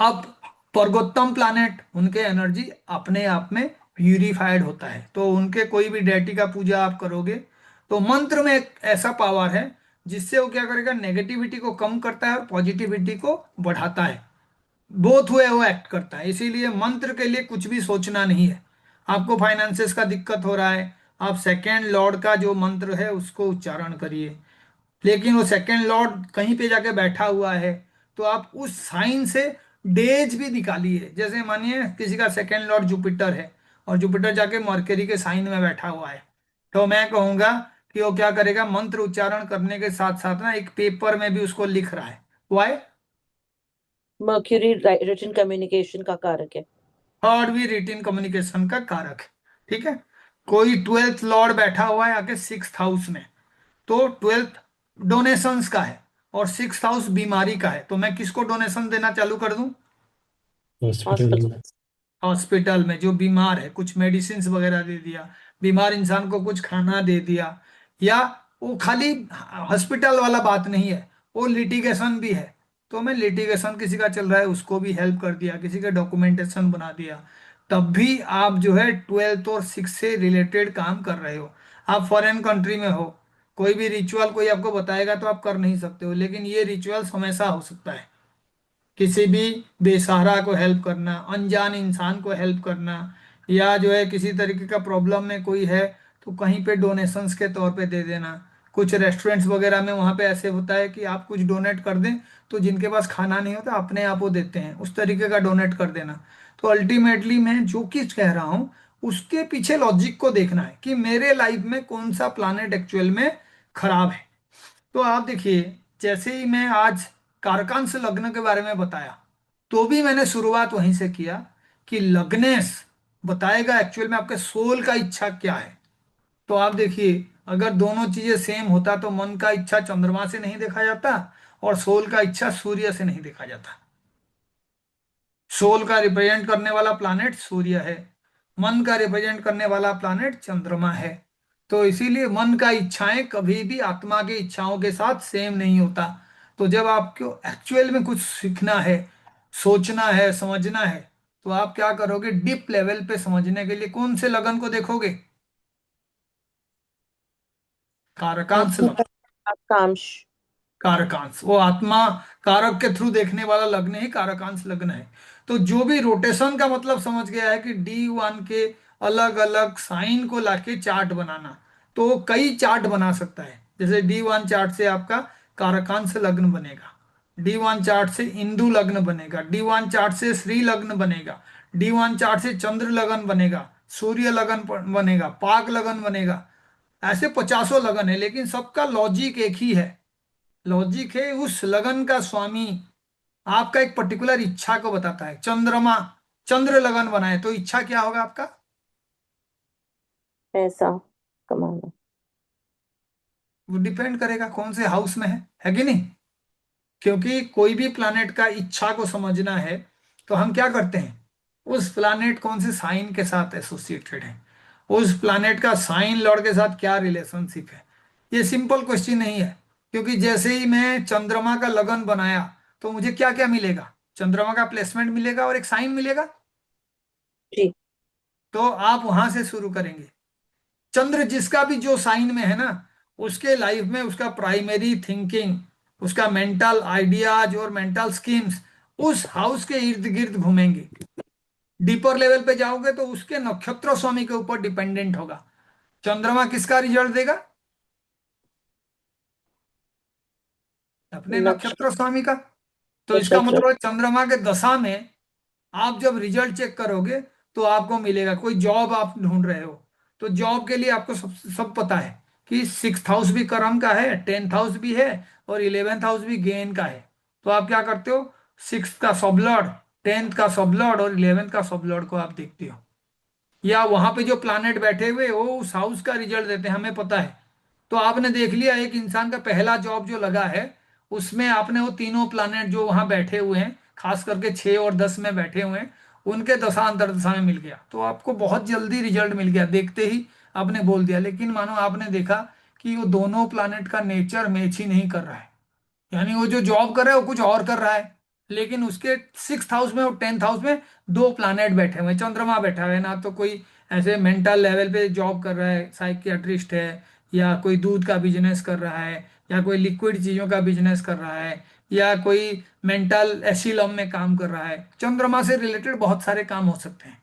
अब पर्वोत्तम प्लानेट, उनके एनर्जी अपने आप में प्यूरिफाइड होता है, तो उनके कोई भी डेटी का पूजा आप करोगे तो मंत्र में एक ऐसा पावर है जिससे वो क्या करेगा, नेगेटिविटी को कम करता है और पॉजिटिविटी को बढ़ाता है, बोथ वे वो एक्ट करता है। इसीलिए मंत्र के लिए कुछ भी सोचना नहीं है। आपको फाइनेंसेस का दिक्कत हो रहा है, आप सेकेंड लॉर्ड का जो मंत्र है उसको उच्चारण करिए, लेकिन वो सेकेंड लॉर्ड कहीं पे जाके बैठा हुआ है, तो आप उस साइन से डेज भी निकालिए। जैसे मानिए किसी का सेकेंड लॉर्ड जुपिटर है और जुपिटर जाके मरकरी के साइन में बैठा हुआ है, तो मैं कहूंगा कि वो क्या करेगा, मंत्र उच्चारण करने के साथ साथ ना एक पेपर में भी उसको लिख रहा है। वाई? Mercury written communication का कारक है। थर्ड भी रिटिन कम्युनिकेशन का कारक है। ठीक है, कोई 12th लॉर्ड बैठा हुआ है आके 6th हाउस में, तो 12th डोनेशंस का है और 6th हाउस बीमारी का है, तो मैं किसको डोनेशन देना चालू कर दूं? हॉस्पिटल में। हॉस्पिटल में जो बीमार है, कुछ मेडिसिन वगैरह दे दिया, बीमार इंसान को कुछ खाना दे दिया, या वो खाली हॉस्पिटल वाला बात नहीं है, वो लिटिगेशन भी है, तो मैं लिटिगेशन किसी का चल रहा है उसको भी हेल्प कर दिया, किसी का डॉक्यूमेंटेशन बना दिया, तब भी आप जो है 12th और 6 से रिलेटेड काम कर रहे हो। आप फॉरेन कंट्री में हो, कोई भी रिचुअल कोई आपको बताएगा तो आप कर नहीं सकते हो, लेकिन ये रिचुअल हमेशा हो सकता है। किसी भी बेसहारा को हेल्प करना, अनजान इंसान को हेल्प करना, या जो है किसी तरीके का प्रॉब्लम में कोई है तो कहीं पे डोनेशंस के तौर पे दे देना। कुछ रेस्टोरेंट्स वगैरह में वहाँ पे ऐसे होता है कि आप कुछ डोनेट कर दें तो जिनके पास खाना नहीं होता अपने आप वो देते हैं, उस तरीके का डोनेट कर देना। तो अल्टीमेटली मैं जो चीज कह रहा हूँ उसके पीछे लॉजिक को देखना है कि मेरे लाइफ में कौन सा प्लानेट एक्चुअल में खराब है। तो आप देखिए, जैसे ही मैं आज कारकांश लग्न के बारे में बताया, तो भी मैंने शुरुआत वहीं से किया कि लग्नेश बताएगा एक्चुअल में आपके सोल का इच्छा क्या है। तो आप देखिए, अगर दोनों चीजें सेम होता तो मन का इच्छा चंद्रमा से नहीं देखा जाता और सोल का इच्छा सूर्य से नहीं देखा जाता। सोल का रिप्रेजेंट करने वाला प्लानेट सूर्य है, मन का रिप्रेजेंट करने वाला प्लानेट चंद्रमा है। तो इसीलिए मन का इच्छाएं कभी भी आत्मा की इच्छाओं के साथ सेम नहीं होता। तो जब आपको एक्चुअल में कुछ सीखना है, सोचना है, समझना है, तो आप क्या करोगे, डीप लेवल पे समझने के लिए कौन से लगन को देखोगे? कारकांश आत्मा लगन। आकांक्ष। कारकांश वो आत्मा कारक के थ्रू देखने वाला लग्न ही कारकांश लग्न है। तो जो भी रोटेशन का मतलब समझ गया है कि D1 के अलग अलग साइन को लाके चार्ट बनाना, तो वो कई चार्ट बना सकता है। जैसे D1 चार्ट से आपका कारकांश लग्न बनेगा, D1 चार्ट से इंदु लग्न बनेगा, D1 चार्ट से श्री लग्न बनेगा, D1 चार्ट से चंद्र लगन बनेगा, सूर्य लगन बनेगा, पाक लगन बनेगा। ऐसे 50 लगन है, लेकिन सबका लॉजिक एक ही है। लॉजिक है उस लगन का स्वामी आपका एक पर्टिकुलर इच्छा को बताता है। चंद्रमा चंद्र लगन बनाए तो इच्छा क्या होगा आपका? पैसा कमाना। वो डिपेंड करेगा कौन से हाउस में है कि नहीं? क्योंकि कोई भी प्लानेट का इच्छा को समझना है तो हम क्या करते हैं, उस प्लानेट कौन से साइन के साथ एसोसिएटेड है, उस प्लानेट का साइन लॉर्ड के साथ क्या रिलेशनशिप है। ये सिंपल क्वेश्चन नहीं है, क्योंकि जैसे ही मैं चंद्रमा का लगन बनाया तो मुझे क्या क्या मिलेगा, चंद्रमा का प्लेसमेंट मिलेगा और एक साइन मिलेगा। जी। तो आप वहां से शुरू करेंगे। चंद्र जिसका भी जो साइन में है ना, उसके लाइफ में उसका प्राइमरी थिंकिंग, उसका मेंटल आइडियाज और मेंटल स्कीम्स उस हाउस के इर्द गिर्द घूमेंगे। डीपर लेवल पे जाओगे तो उसके नक्षत्र स्वामी के ऊपर डिपेंडेंट होगा। चंद्रमा किसका रिजल्ट देगा? अपने नक्षत्र नक्षत्र। स्वामी का। तो इसका नक्षत्र। मतलब चंद्रमा के दशा में आप जब रिजल्ट चेक करोगे तो आपको मिलेगा। कोई जॉब आप ढूंढ रहे हो तो जॉब के लिए आपको सब पता है कि 6th हाउस भी कर्म का है, 10th हाउस भी है और 11th हाउस भी गेन का है। तो आप क्या करते हो, 6th का सबलॉर्ड, 10th का सबलॉर्ड और 11th का सबलॉर्ड को आप देखते हो। या वहां पे जो प्लानेट बैठे हुए वो उस हाउस का रिजल्ट देते हैं, हमें पता है। तो आपने देख लिया एक इंसान का पहला जॉब जो लगा है उसमें आपने वो तीनों प्लानेट जो वहां बैठे हुए हैं, खास करके 6 और 10 में बैठे हुए हैं, उनके दशा अंतर्दशा में मिल गया तो आपको बहुत जल्दी रिजल्ट मिल गया, देखते ही आपने बोल दिया। लेकिन मानो आपने देखा कि वो दोनों प्लानेट का नेचर मैच ही नहीं कर रहा है, यानी वो जो जॉब कर रहा है वो कुछ और कर रहा है, लेकिन उसके 6th हाउस में और 10th हाउस में दो प्लानेट बैठे हुए हैं। चंद्रमा बैठा हुआ है ना, तो कोई ऐसे मेंटल लेवल पे जॉब कर रहा है, साइकियाट्रिस्ट है, या कोई दूध का बिजनेस कर रहा है, या कोई लिक्विड चीजों का बिजनेस कर रहा है, या कोई मेंटल एसिलम में काम कर रहा है। चंद्रमा से रिलेटेड बहुत सारे काम हो सकते हैं।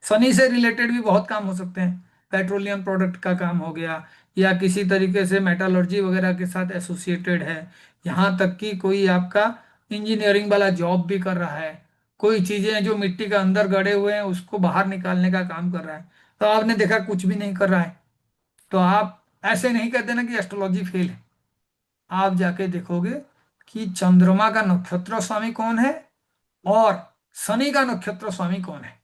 शनि से रिलेटेड भी बहुत काम हो सकते हैं, पेट्रोलियम प्रोडक्ट का काम हो गया, या किसी तरीके से मेटालर्जी वगैरह के साथ एसोसिएटेड है। यहाँ तक कि कोई आपका इंजीनियरिंग वाला जॉब भी कर रहा है, कोई चीजें जो मिट्टी के अंदर गड़े हुए हैं उसको बाहर निकालने का काम कर रहा है। तो आपने देखा कुछ भी नहीं कर रहा है, तो आप ऐसे नहीं कहते ना कि एस्ट्रोलॉजी फेल है। आप जाके देखोगे कि चंद्रमा का नक्षत्र स्वामी कौन है और शनि का नक्षत्र स्वामी कौन है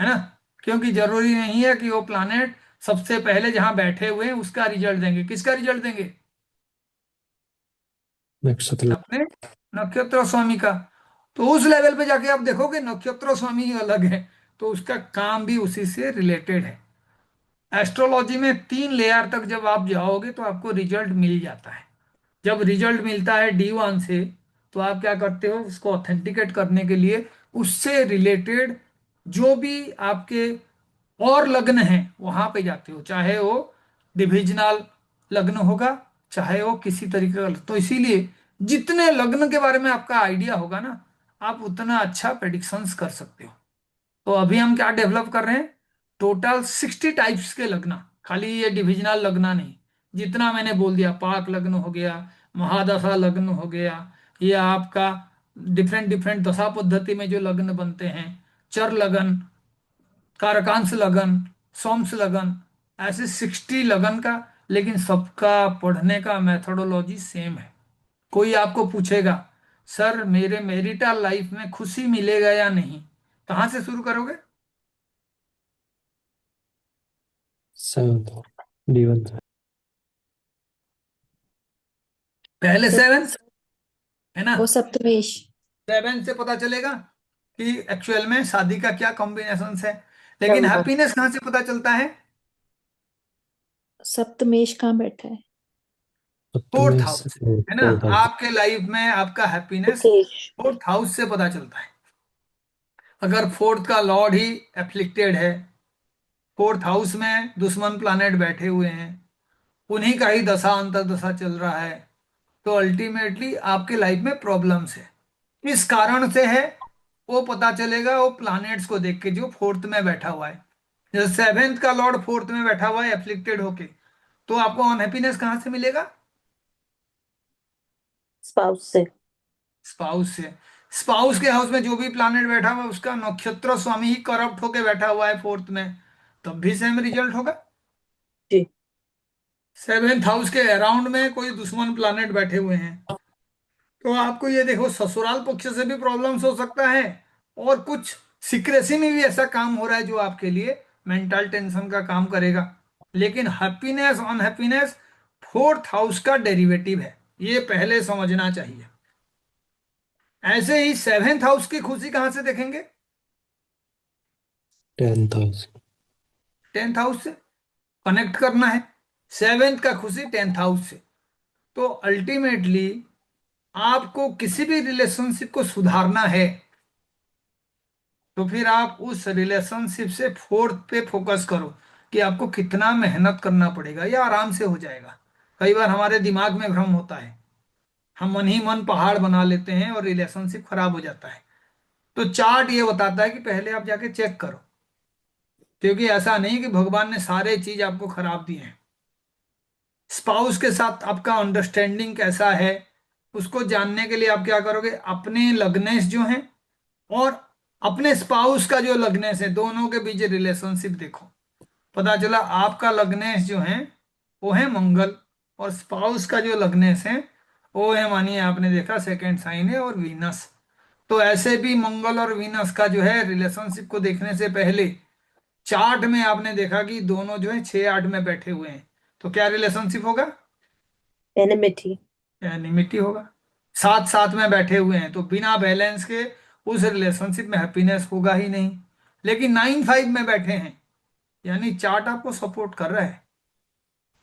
ना। क्योंकि जरूरी नहीं है कि वो प्लानेट सबसे पहले जहां बैठे हुए हैं उसका रिजल्ट देंगे। किसका रिजल्ट देंगे? नक्षत्र। अपने नक्षत्र स्वामी का। तो उस लेवल पे जाके आप देखोगे नक्षत्र स्वामी ही अलग है, तो उसका काम भी उसी से रिलेटेड है। एस्ट्रोलॉजी में 3 लेयर तक जब आप जाओगे तो आपको रिजल्ट मिल जाता है। जब रिजल्ट मिलता है D1 से तो आप क्या करते हो, उसको ऑथेंटिकेट करने के लिए उससे रिलेटेड जो भी आपके और लग्न हैं वहां पे जाते हो, चाहे वो डिविजनल लग्न होगा, चाहे वो किसी तरीके का। तो इसीलिए जितने लग्न के बारे में आपका आइडिया होगा ना, आप उतना अच्छा प्रेडिक्शंस कर सकते हो। तो अभी हम क्या डेवलप कर रहे हैं, टोटल 60 टाइप्स के लगना, खाली ये डिविजनल लगना नहीं। जितना मैंने बोल दिया, पाक लग्न हो गया, महादशा लग्न हो गया, ये आपका डिफरेंट डिफरेंट दशा पद्धति में जो लग्न बनते हैं, चर लगन, कारकांश लगन, सोम्स लगन, ऐसे 60 लगन का। लेकिन सबका पढ़ने का मेथोडोलॉजी सेम है। कोई आपको पूछेगा सर मेरे मैरिटल लाइफ में खुशी मिलेगा या नहीं, कहाँ से शुरू करोगे? सेवंथ। D1 से। पहले सर 7 है ना, वो सप्तमेश। 7 से पता चलेगा कि एक्चुअल में शादी का क्या कॉम्बिनेशन है। लेकिन नंबर। हैप्पीनेस कहाँ से पता चलता है? सप्तमेश कहाँ बैठा है? फोर्थ सप्तमेश से हाउस है ना। Fourth house. आपके लाइफ में आपका हैप्पीनेस मुकेश। फोर्थ हाउस से पता चलता है। अगर फोर्थ का लॉर्ड ही एफ्लिक्टेड है, फोर्थ हाउस में दुश्मन प्लानेट बैठे हुए हैं, उन्हीं का ही दशा अंतर्दशा चल रहा है, तो अल्टीमेटली आपके लाइफ में प्रॉब्लम्स है। किस कारण से है वो पता चलेगा वो प्लैनेट्स को देख के जो फोर्थ में बैठा हुआ है। जैसे 7th का लॉर्ड फोर्थ में बैठा हुआ है एफ्लिक्टेड होके, तो आपको अनहैप्पीनेस कहाँ से मिलेगा? स्पाउस से। स्पाउस से। स्पाउस के हाउस में जो भी प्लानेट बैठा हुआ है उसका नक्षत्र स्वामी ही करप्ट होके बैठा हुआ है फोर्थ में, तब भी सेम रिजल्ट होगा। जी। सेवेंथ हाउस के अराउंड में कोई दुश्मन प्लानेट बैठे हुए हैं तो आपको ये देखो ससुराल पक्ष से भी प्रॉब्लम्स हो सकता है, और कुछ सीक्रेसी में भी ऐसा काम हो रहा है जो आपके लिए मेंटल टेंशन का काम करेगा। लेकिन हैप्पीनेस अनहैप्पीनेस फोर्थ हाउस का डेरिवेटिव है, ये पहले समझना चाहिए। ऐसे ही सेवेंथ हाउस की खुशी कहां से देखेंगे? 10,000. टेंथ हाउस से कनेक्ट करना है, सेवेंथ का खुशी टेंथ हाउस से। तो अल्टीमेटली आपको किसी भी रिलेशनशिप को सुधारना है तो फिर आप उस रिलेशनशिप से फोर्थ पे फोकस करो कि आपको कितना मेहनत करना पड़ेगा, या आराम से हो जाएगा। कई बार हमारे दिमाग में भ्रम होता है, हम मन ही मन पहाड़ बना लेते हैं और रिलेशनशिप खराब हो जाता है। तो चार्ट ये बताता है कि पहले आप जाके चेक करो, क्योंकि ऐसा नहीं कि भगवान ने सारे चीज आपको खराब दिए हैं। स्पाउस के साथ आपका अंडरस्टैंडिंग कैसा है उसको जानने के लिए आप क्या करोगे, अपने लग्नेश जो हैं और अपने स्पाउस का जो लग्नेश है दोनों के बीच रिलेशनशिप देखो। पता चला आपका लग्नेश जो है वो है मंगल, और स्पाउस का जो लग्नेश है वो है, मानिए आपने देखा सेकंड साइन है और वीनस। तो ऐसे भी मंगल और वीनस का जो है रिलेशनशिप को देखने से पहले चार्ट में आपने देखा कि दोनों जो है 6-8 में बैठे हुए हैं, तो क्या रिलेशनशिप होगा? एनिमिटी। एनिमिटी होगा। साथ साथ में बैठे हुए हैं तो बिना बैलेंस के उस रिलेशनशिप में हैप्पीनेस होगा ही नहीं। लेकिन 9-5 में बैठे हैं यानी चार्ट आपको सपोर्ट कर रहा है।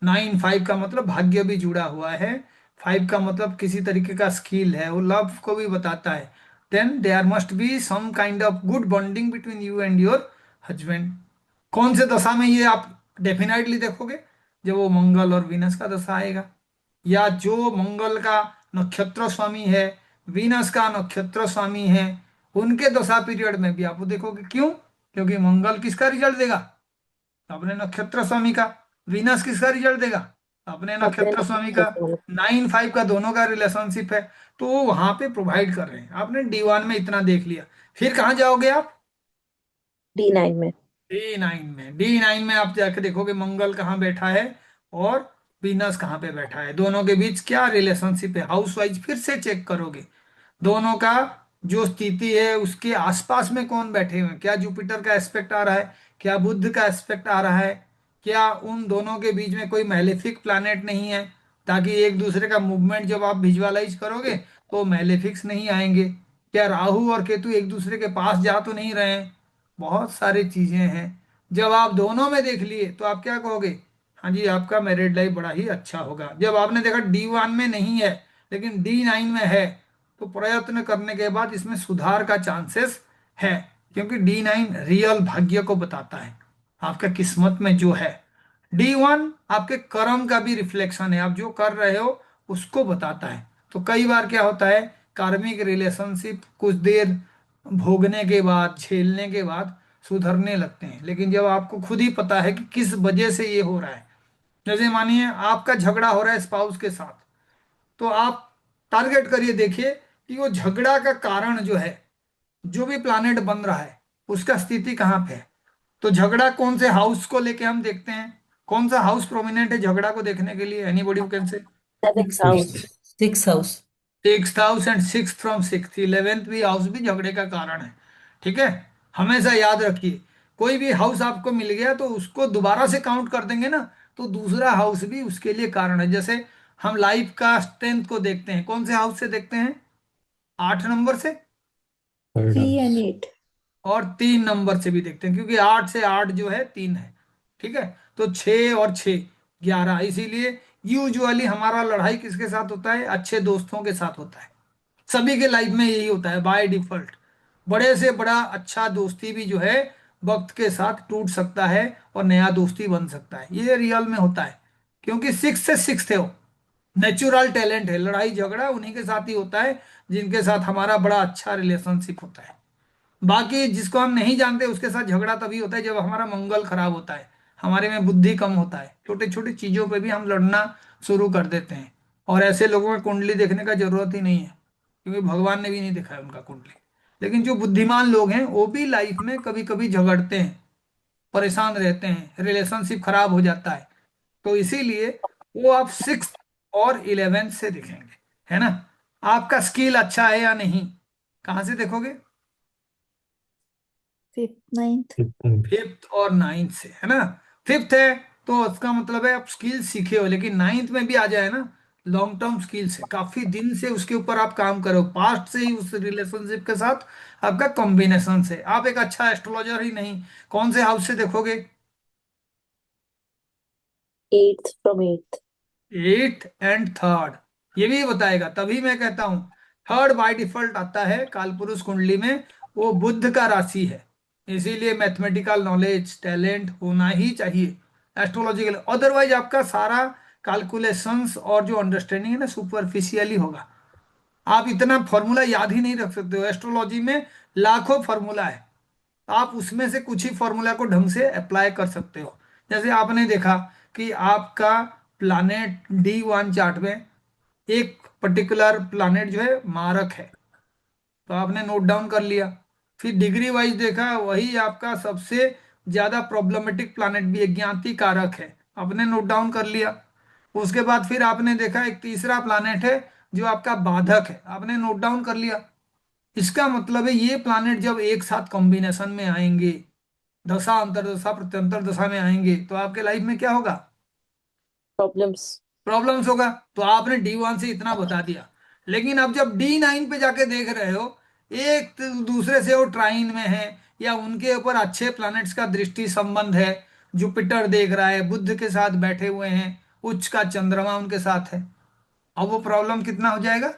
9-5 का मतलब भाग्य भी जुड़ा हुआ है, 5 का मतलब किसी तरीके का स्किल है, वो लव को भी बताता है। Then there must be some kind of good bonding between you and your husband. कौन से दशा में ये आप डेफिनेटली देखोगे? जब वो मंगल और वीनस का दशा आएगा, या जो मंगल का नक्षत्र स्वामी है, वीनस का नक्षत्र स्वामी है, उनके दशा पीरियड में भी आप वो देखोगे। क्यों? क्योंकि मंगल किसका रिजल्ट देगा? अपने नक्षत्र स्वामी का। वीनस किसका रिजल्ट देगा? अपने अपने नक्षत्र स्वामी का। नक्षत्र। 9-5 का दोनों का रिलेशनशिप है, तो वो वहां पे प्रोवाइड कर रहे हैं। आपने D1 में इतना देख लिया, फिर कहाँ जाओगे आप? D9 में। D9 में आप जाके देखोगे मंगल कहाँ बैठा है और वीनस कहाँ पे बैठा है, दोनों के बीच क्या रिलेशनशिप है। हाउस वाइज फिर से चेक करोगे दोनों का जो स्थिति है उसके आसपास में कौन बैठे हुए हैं, क्या जुपिटर का एस्पेक्ट आ रहा है, क्या बुध का एस्पेक्ट आ रहा है, क्या उन दोनों के बीच में कोई मैलेफिक प्लैनेट नहीं है, ताकि एक दूसरे का मूवमेंट जब आप विजुअलाइज करोगे तो मैलेफिक्स नहीं आएंगे। क्या राहु और केतु एक दूसरे के पास जा तो नहीं रहे हैं? बहुत सारी चीजें हैं। जब आप दोनों में देख लिए तो आप क्या कहोगे? हाँ जी, आपका मैरिड लाइफ बड़ा ही अच्छा होगा। जब आपने देखा D1 में नहीं है लेकिन D9 में है, तो प्रयत्न करने के बाद इसमें सुधार का चांसेस है, क्योंकि D9 रियल भाग्य को बताता है, आपका किस्मत में जो है। D1 आपके कर्म का भी रिफ्लेक्शन है, आप जो कर रहे हो उसको बताता है। तो कई बार क्या होता है, कार्मिक रिलेशनशिप कुछ देर भोगने के बाद, झेलने के बाद सुधरने लगते हैं, लेकिन जब आपको खुद ही पता है कि किस वजह से ये हो रहा है, जैसे मानिए आपका झगड़ा हो रहा है स्पाउस के साथ, तो आप टारगेट करिए, देखिए कि वो झगड़ा का कारण जो है, जो भी प्लानेट बन रहा है उसका स्थिति कहाँ पे है। तो झगड़ा कौन से हाउस को लेके हम देखते हैं? कौन सा हाउस प्रोमिनेंट है झगड़ा को देखने के लिए? Anybody who can say? 7th house. Sixth. 6th house. 6th house and 6th from 6th, 11th भी हाउस भी झगड़े का कारण है। ठीक है, हमेशा याद रखिए, कोई भी हाउस आपको मिल गया तो उसको दोबारा से काउंट कर देंगे ना, तो दूसरा हाउस भी उसके लिए कारण है। जैसे हम लाइफ का स्ट्रेंथ को देखते हैं, कौन से हाउस से देखते हैं? 8 नंबर से, Third 3 and house. 8. और 3 नंबर से भी देखते हैं, क्योंकि 8 से 8 जो है 3 है। ठीक है, तो 6 और 6 11, इसीलिए यूजुअली हमारा लड़ाई किसके साथ होता है? अच्छे दोस्तों के साथ होता है। सभी के लाइफ में यही होता है बाय डिफॉल्ट। बड़े से बड़ा अच्छा दोस्ती भी जो है वक्त के साथ टूट सकता है और नया दोस्ती बन सकता है, ये रियल में होता है। क्योंकि 6 से 6 है, वो नेचुरल टैलेंट है। लड़ाई झगड़ा उन्हीं के साथ ही होता है जिनके साथ हमारा बड़ा अच्छा रिलेशनशिप होता है। बाकी जिसको हम नहीं जानते उसके साथ झगड़ा तभी होता है जब हमारा मंगल खराब होता है, हमारे में बुद्धि कम होता है, छोटे छोटे चीजों पे भी हम लड़ना शुरू कर देते हैं। और ऐसे लोगों में कुंडली देखने का जरूरत ही नहीं है, क्योंकि भगवान ने भी नहीं दिखाया उनका कुंडली। लेकिन जो बुद्धिमान लोग हैं वो भी लाइफ में कभी कभी झगड़ते हैं, परेशान रहते हैं, रिलेशनशिप खराब हो जाता है। तो इसीलिए वो आप 6 और 11 से देखेंगे, है ना। आपका स्किल अच्छा है या नहीं, कहाँ से देखोगे? 5th 9th। 5th और 9th से, है ना। 5th है तो उसका मतलब है आप स्किल सीखे हो, लेकिन 9th में भी आ जाए ना, लॉन्ग टर्म स्किल्स है, काफी दिन से उसके ऊपर आप काम करो, पास्ट से ही उस रिलेशनशिप के साथ आपका कॉम्बिनेशन से। आप एक अच्छा एस्ट्रोलॉजर ही नहीं, कौन से हाउस से देखोगे? 8th from 8th। 8th and 3rd, ये भी बताएगा। तभी मैं कहता हूं 3rd बाय डिफॉल्ट आता है कालपुरुष कुंडली में, वो बुध का राशि है। इसीलिए मैथमेटिकल नॉलेज, टैलेंट होना ही चाहिए एस्ट्रोलॉजिकल, अदरवाइज आपका सारा कैलकुलेशंस और जो अंडरस्टैंडिंग है ना सुपरफिशियली होगा। आप इतना फॉर्मूला याद ही नहीं रख सकते हो, एस्ट्रोलॉजी में लाखों फॉर्मूला है, आप उसमें से कुछ ही फॉर्मूला को ढंग से अप्लाई कर सकते हो। जैसे आपने देखा कि आपका प्लानेट D1 चार्ट में एक पर्टिकुलर प्लानेट जो है मारक है, तो आपने नोट डाउन कर लिया। फिर डिग्री वाइज देखा, वही आपका सबसे ज्यादा प्रॉब्लमेटिक प्लानेट भी अज्ञाति कारक है, आपने नोट डाउन कर लिया। उसके बाद फिर आपने देखा एक तीसरा प्लानेट है जो आपका बाधक है, आपने नोट डाउन कर लिया। इसका मतलब है ये प्लानेट जब एक साथ कॉम्बिनेशन में आएंगे, दशा अंतरदशा प्रत्यंतर दशा में आएंगे, तो आपके लाइफ में क्या होगा? प्रॉब्लम्स। प्रॉब्लम्स होगा। तो आपने D1 से इतना बता दिया, लेकिन अब जब D9 पे जाके देख रहे हो, एक दूसरे से वो ट्राइन में है या उनके ऊपर अच्छे प्लैनेट्स का दृष्टि संबंध है, जुपिटर देख रहा है, बुध के साथ बैठे हुए हैं, उच्च का चंद्रमा उनके साथ है, अब वो प्रॉब्लम कितना हो जाएगा?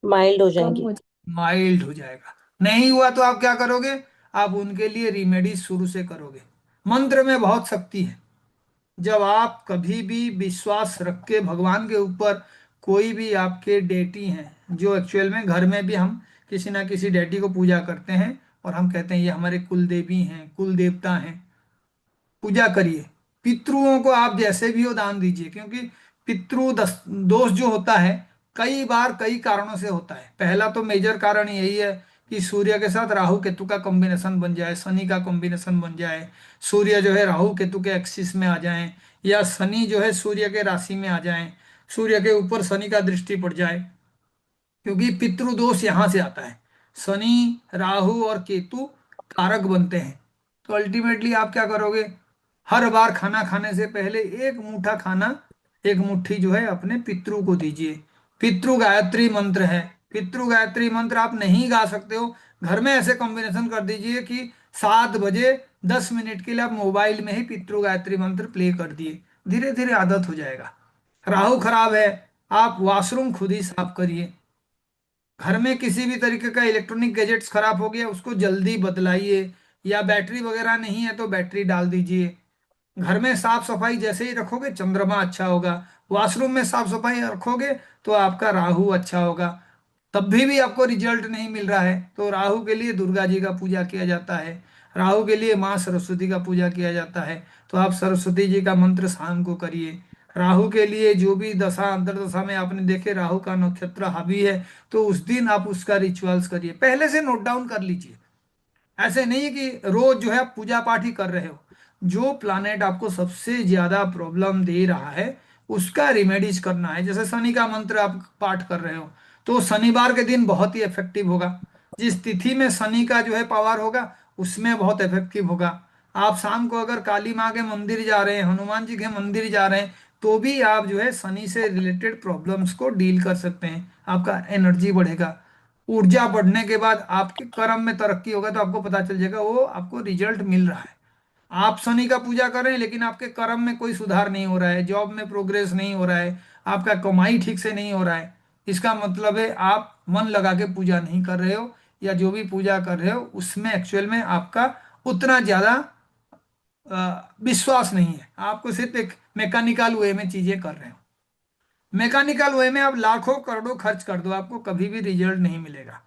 माइल्ड हो कम जाएंगी। हो माइल्ड हो जाएगा। नहीं हुआ तो आप क्या करोगे? आप उनके लिए रिमेडीज शुरू से करोगे। मंत्र में बहुत शक्ति है। जब आप कभी भी विश्वास रख के भगवान के ऊपर, कोई भी आपके डेटी हैं, जो एक्चुअल में घर में भी हम किसी ना किसी डेटी को पूजा करते हैं और हम कहते हैं ये हमारे कुल देवी हैं, कुल देवता हैं, पूजा करिए। पितरुओं को आप जैसे भी हो दान दीजिए, क्योंकि दोष जो होता है कई बार कई कारणों से होता है। पहला तो मेजर कारण यही है कि सूर्य के साथ राहु केतु का कॉम्बिनेशन बन जाए, शनि का कॉम्बिनेशन बन जाए, सूर्य जो है राहु केतु के एक्सिस में आ जाए, या शनि जो है सूर्य के राशि में आ जाए, सूर्य के ऊपर शनि का दृष्टि पड़ जाए, क्योंकि पितृदोष यहां से आता है। शनि, राहु और केतु कारक बनते हैं। तो अल्टीमेटली आप क्या करोगे? हर बार खाना खाने से पहले एक मुट्ठा खाना, एक मुट्ठी जो है अपने पितृ को दीजिए। पितृ गायत्री मंत्र है, पितृ गायत्री मंत्र आप नहीं गा सकते हो, घर में ऐसे कॉम्बिनेशन कर दीजिए कि 7 बजे 10 मिनट के लिए आप मोबाइल में ही पितृ गायत्री मंत्र प्ले कर दिए, धीरे धीरे आदत हो जाएगा। राहु खराब है, आप वॉशरूम खुद ही साफ करिए। घर में किसी भी तरीके का इलेक्ट्रॉनिक गैजेट्स खराब हो गया उसको जल्दी बदलाइए, या बैटरी वगैरह नहीं है तो बैटरी डाल दीजिए। घर में साफ सफाई जैसे ही रखोगे चंद्रमा अच्छा होगा, वॉशरूम में साफ सफाई रखोगे तो आपका राहु अच्छा होगा। तब भी आपको रिजल्ट नहीं मिल रहा है तो राहु के लिए दुर्गा जी का पूजा किया जाता है, राहु के लिए माँ सरस्वती का पूजा किया जाता है। तो आप सरस्वती जी का मंत्र शाम को करिए। राहु के लिए जो भी दशा अंतरदशा में आपने देखे राहु का नक्षत्र हावी है, तो उस दिन आप उसका रिचुअल्स करिए, पहले से नोट डाउन कर लीजिए। ऐसे नहीं है कि रोज जो है आप पूजा पाठ ही कर रहे हो। जो प्लानेट आपको सबसे ज्यादा प्रॉब्लम दे रहा है उसका रिमेडीज करना है। जैसे शनि का मंत्र आप पाठ कर रहे हो तो शनिवार के दिन बहुत ही इफेक्टिव होगा। जिस तिथि में शनि का जो है पावर होगा उसमें बहुत इफेक्टिव होगा। आप शाम को अगर काली माँ के मंदिर जा रहे हैं, हनुमान जी के मंदिर जा रहे हैं, तो भी आप जो है शनि से रिलेटेड प्रॉब्लम्स को डील कर सकते हैं। आपका एनर्जी बढ़ेगा, ऊर्जा बढ़ने के बाद आपके कर्म में तरक्की होगा, तो आपको पता चल जाएगा वो आपको रिजल्ट मिल रहा है। आप शनि का पूजा कर रहे हैं लेकिन आपके कर्म में कोई सुधार नहीं हो रहा है, जॉब में प्रोग्रेस नहीं हो रहा है, आपका कमाई ठीक से नहीं हो रहा है, इसका मतलब है आप मन लगा के पूजा नहीं कर रहे हो, या जो भी पूजा कर रहे हो उसमें एक्चुअल में आपका उतना ज्यादा विश्वास नहीं है। आपको सिर्फ एक मैकेनिकल वे में चीजें कर रहे हो। मैकेनिकल वे में आप लाखों करोड़ों खर्च कर दो, आपको कभी भी रिजल्ट नहीं मिलेगा।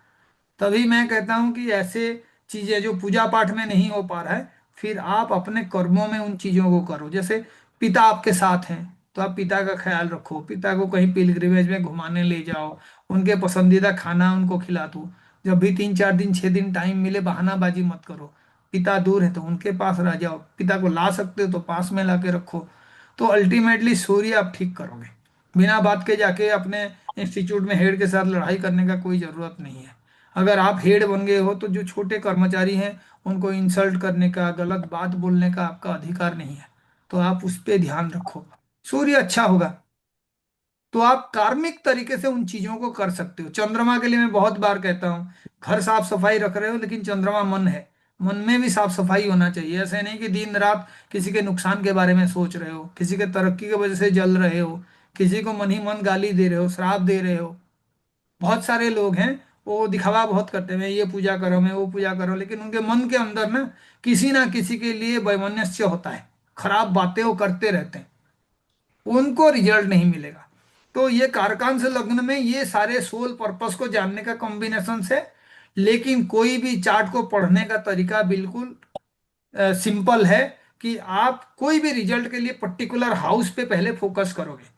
तभी मैं कहता हूं कि ऐसे चीजें जो पूजा पाठ में नहीं हो पा रहा है, फिर आप अपने कर्मों में उन चीजों को करो। जैसे पिता आपके साथ हैं, तो आप पिता का ख्याल रखो, पिता को कहीं पिलग्रिमेज में घुमाने ले जाओ, उनके पसंदीदा खाना उनको खिला दो। जब भी 3 4 दिन 6 दिन टाइम मिले बहानाबाजी मत करो। पिता दूर है तो उनके पास रह जाओ, पिता को ला सकते हो तो पास में ला के रखो। तो अल्टीमेटली सूर्य आप ठीक करोगे। बिना बात के जाके अपने इंस्टीट्यूट में हेड के साथ लड़ाई करने का कोई ज़रूरत नहीं है। अगर आप हेड बन गए हो तो जो छोटे कर्मचारी हैं उनको इंसल्ट करने का, गलत बात बोलने का आपका अधिकार नहीं है। तो आप उस पर ध्यान रखो, सूर्य अच्छा होगा तो आप कार्मिक तरीके से उन चीजों को कर सकते हो। चंद्रमा के लिए मैं बहुत बार कहता हूँ, घर साफ सफाई रख रहे हो लेकिन चंद्रमा मन है, मन में भी साफ सफाई होना चाहिए। ऐसे नहीं कि दिन रात किसी के नुकसान के बारे में सोच रहे हो, किसी के तरक्की की वजह से जल रहे हो, किसी को मन ही मन गाली दे रहे हो, श्राप दे रहे हो। बहुत सारे लोग हैं वो दिखावा बहुत करते हैं, मैं ये पूजा करो मैं वो पूजा करो, लेकिन उनके मन के अंदर ना किसी के लिए वैमनस्य होता है, खराब बातें वो करते रहते हैं, उनको रिजल्ट नहीं मिलेगा। तो ये कारकांश लग्न में ये सारे सोल पर्पस को जानने का कॉम्बिनेशन है। लेकिन कोई भी चार्ट को पढ़ने का तरीका बिल्कुल सिंपल है कि आप कोई भी रिजल्ट के लिए पर्टिकुलर हाउस पे पहले फोकस करोगे।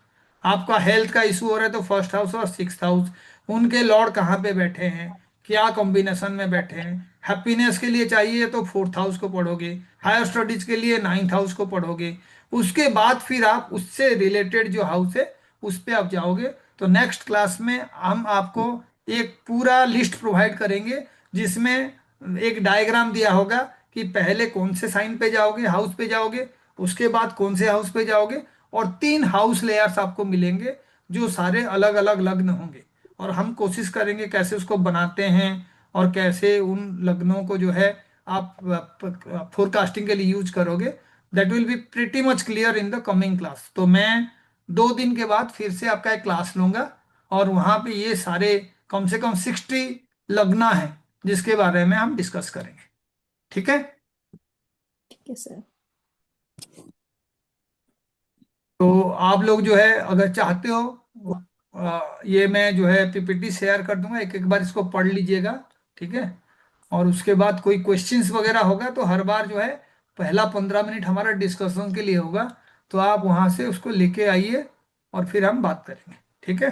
आपका हेल्थ का इशू हो रहा है तो फर्स्ट हाउस और सिक्स्थ हाउस, उनके लॉर्ड कहाँ पे बैठे हैं, क्या कॉम्बिनेशन में बैठे हैं। हैप्पीनेस के लिए चाहिए तो फोर्थ हाउस को पढ़ोगे, हायर स्टडीज के लिए नाइन्थ हाउस को पढ़ोगे। उसके बाद फिर आप उससे रिलेटेड जो हाउस है उस पे आप जाओगे। तो नेक्स्ट क्लास में हम आपको एक पूरा लिस्ट प्रोवाइड करेंगे जिसमें एक डायग्राम दिया होगा कि पहले कौन से साइन पे जाओगे, हाउस पे जाओगे, उसके बाद कौन से हाउस पे जाओगे, और 3 हाउस लेयर्स आपको मिलेंगे जो सारे अलग अलग लग्न होंगे। और हम कोशिश करेंगे कैसे उसको बनाते हैं और कैसे उन लग्नों को जो है आप फोरकास्टिंग के लिए यूज करोगे। That will be pretty much clear in the coming class. तो मैं 2 दिन के बाद फिर से आपका एक क्लास लूंगा और वहां पे ये सारे कम से कम 60 लग्ना है जिसके बारे में हम डिस्कस करेंगे। ठीक है। ठीक है सर। तो आप लोग जो है अगर चाहते हो ये मैं जो है पीपीटी शेयर कर दूंगा, एक एक बार इसको पढ़ लीजिएगा। ठीक है। और उसके बाद कोई क्वेश्चंस वगैरह होगा तो हर बार जो है पहला 15 मिनट हमारा डिस्कशन के लिए होगा, तो आप वहां से उसको लेके आइए और फिर हम बात करेंगे। ठीक है।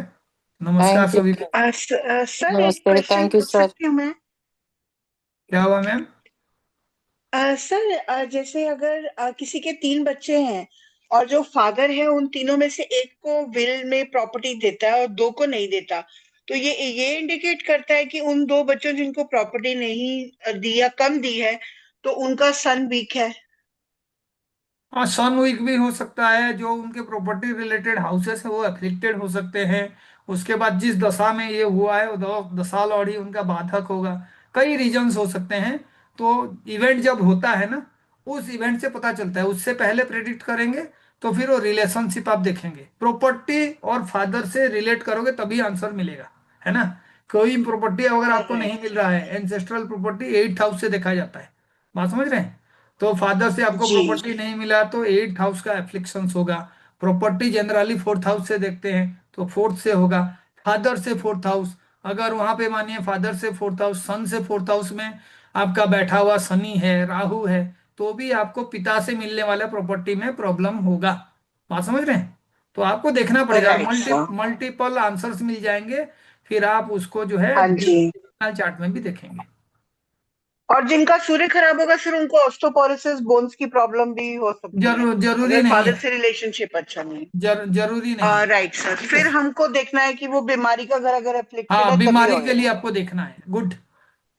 नमस्कार थैंक यू। सभी को। सर एक नमस्ते, क्वेश्चन थैंक यू पूछ सर। सकती हूँ मैं? क्या हुआ मैम? सर जैसे अगर किसी के 3 बच्चे हैं और जो फादर है उन तीनों में से एक को विल में प्रॉपर्टी देता है और 2 को नहीं देता, तो ये इंडिकेट करता है कि उन 2 बच्चों जिनको प्रॉपर्टी नहीं दी या कम दी है तो उनका सन वीक है। हाँ, सन वीक भी हो सकता है, जो उनके प्रॉपर्टी रिलेटेड हाउसेस है वो अफेक्टेड हो सकते हैं। उसके बाद जिस दशा में ये हुआ है वो दशा और ही उनका बाधक होगा। कई रीजंस हो सकते हैं। तो इवेंट जब होता है ना, उस इवेंट से पता चलता है, उससे पहले प्रेडिक्ट करेंगे तो फिर वो रिलेशनशिप आप देखेंगे, प्रॉपर्टी और फादर से रिलेट करोगे तभी आंसर मिलेगा, है ना। कोई प्रॉपर्टी अगर आपको नहीं मिल रहा है, एंसेस्ट्रल प्रॉपर्टी 8th हाउस से देखा जाता है, बात समझ रहे हैं। तो फादर से आपको जी। प्रॉपर्टी नहीं मिला तो 8th हाउस का एफ्लिक्शंस होगा। प्रॉपर्टी जनरली 4th हाउस से देखते हैं तो फोर्थ से होगा। फादर से 4th हाउस, अगर वहां पे मानिए फादर से 4th हाउस, सन से 4th हाउस में आपका बैठा हुआ शनि है, राहु है, तो भी आपको पिता से मिलने वाला प्रॉपर्टी में प्रॉब्लम होगा। बात समझ रहे हैं। तो आपको देखना पड़ेगा, राइट सर। मल्टीपल आंसर्स मिल जाएंगे, फिर आप उसको जो है हाँ जी। चार्ट में भी देखेंगे। और जिनका सूर्य खराब होगा फिर उनको ऑस्टोपोरोसिस बोन्स की प्रॉब्लम भी हो सकती है जरूरी अगर नहीं फादर है। से रिलेशनशिप अच्छा नहीं जरूरी नहीं है। है। राइट सर, ठीक है। फिर हमको देखना है कि वो बीमारी का अगर अफ्लिक्टेड हाँ, है तभी बीमारी के लिए होएगा। आपको देखना है। गुड।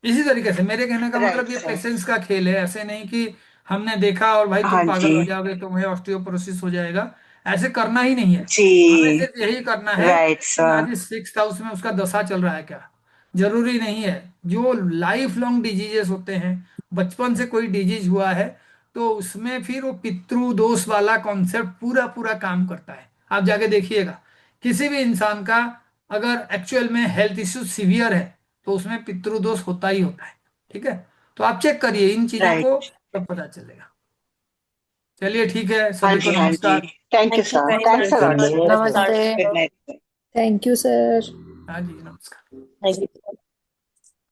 इसी तरीके से मेरे कहने का राइट मतलब ये सर। पेशेंस का खेल है। ऐसे नहीं कि हमने देखा और भाई हाँ तुम जी। पागल हो जाओगे, तुम्हें ऑस्टियोपोरोसिस हो जाएगा, ऐसे करना ही नहीं है। हमें जी। सिर्फ यही करना है राइट कि सर। आज 6th हाउस में उसका दशा चल रहा है क्या। जरूरी नहीं है। जो लाइफ लॉन्ग डिजीजेस होते हैं, बचपन से कोई डिजीज हुआ है तो उसमें फिर वो पितृ दोष वाला कॉन्सेप्ट पूरा पूरा काम करता है। आप जाके देखिएगा, किसी भी इंसान का अगर एक्चुअल में हेल्थ इश्यू सीवियर है तो उसमें पितृदोष होता ही होता है। ठीक है। तो आप चेक करिए इन चीजों को, राइट। तब पता चलेगा। चलिए ठीक है, हाँ सभी को जी, हाँ जी। नमस्कार। Thank you thank you sir, very thanks much a lot sir. Sir. धन्यवाद सर। नमस्ते। Good night. Thank you sir. हाँ जी, नमस्कार। Thank you.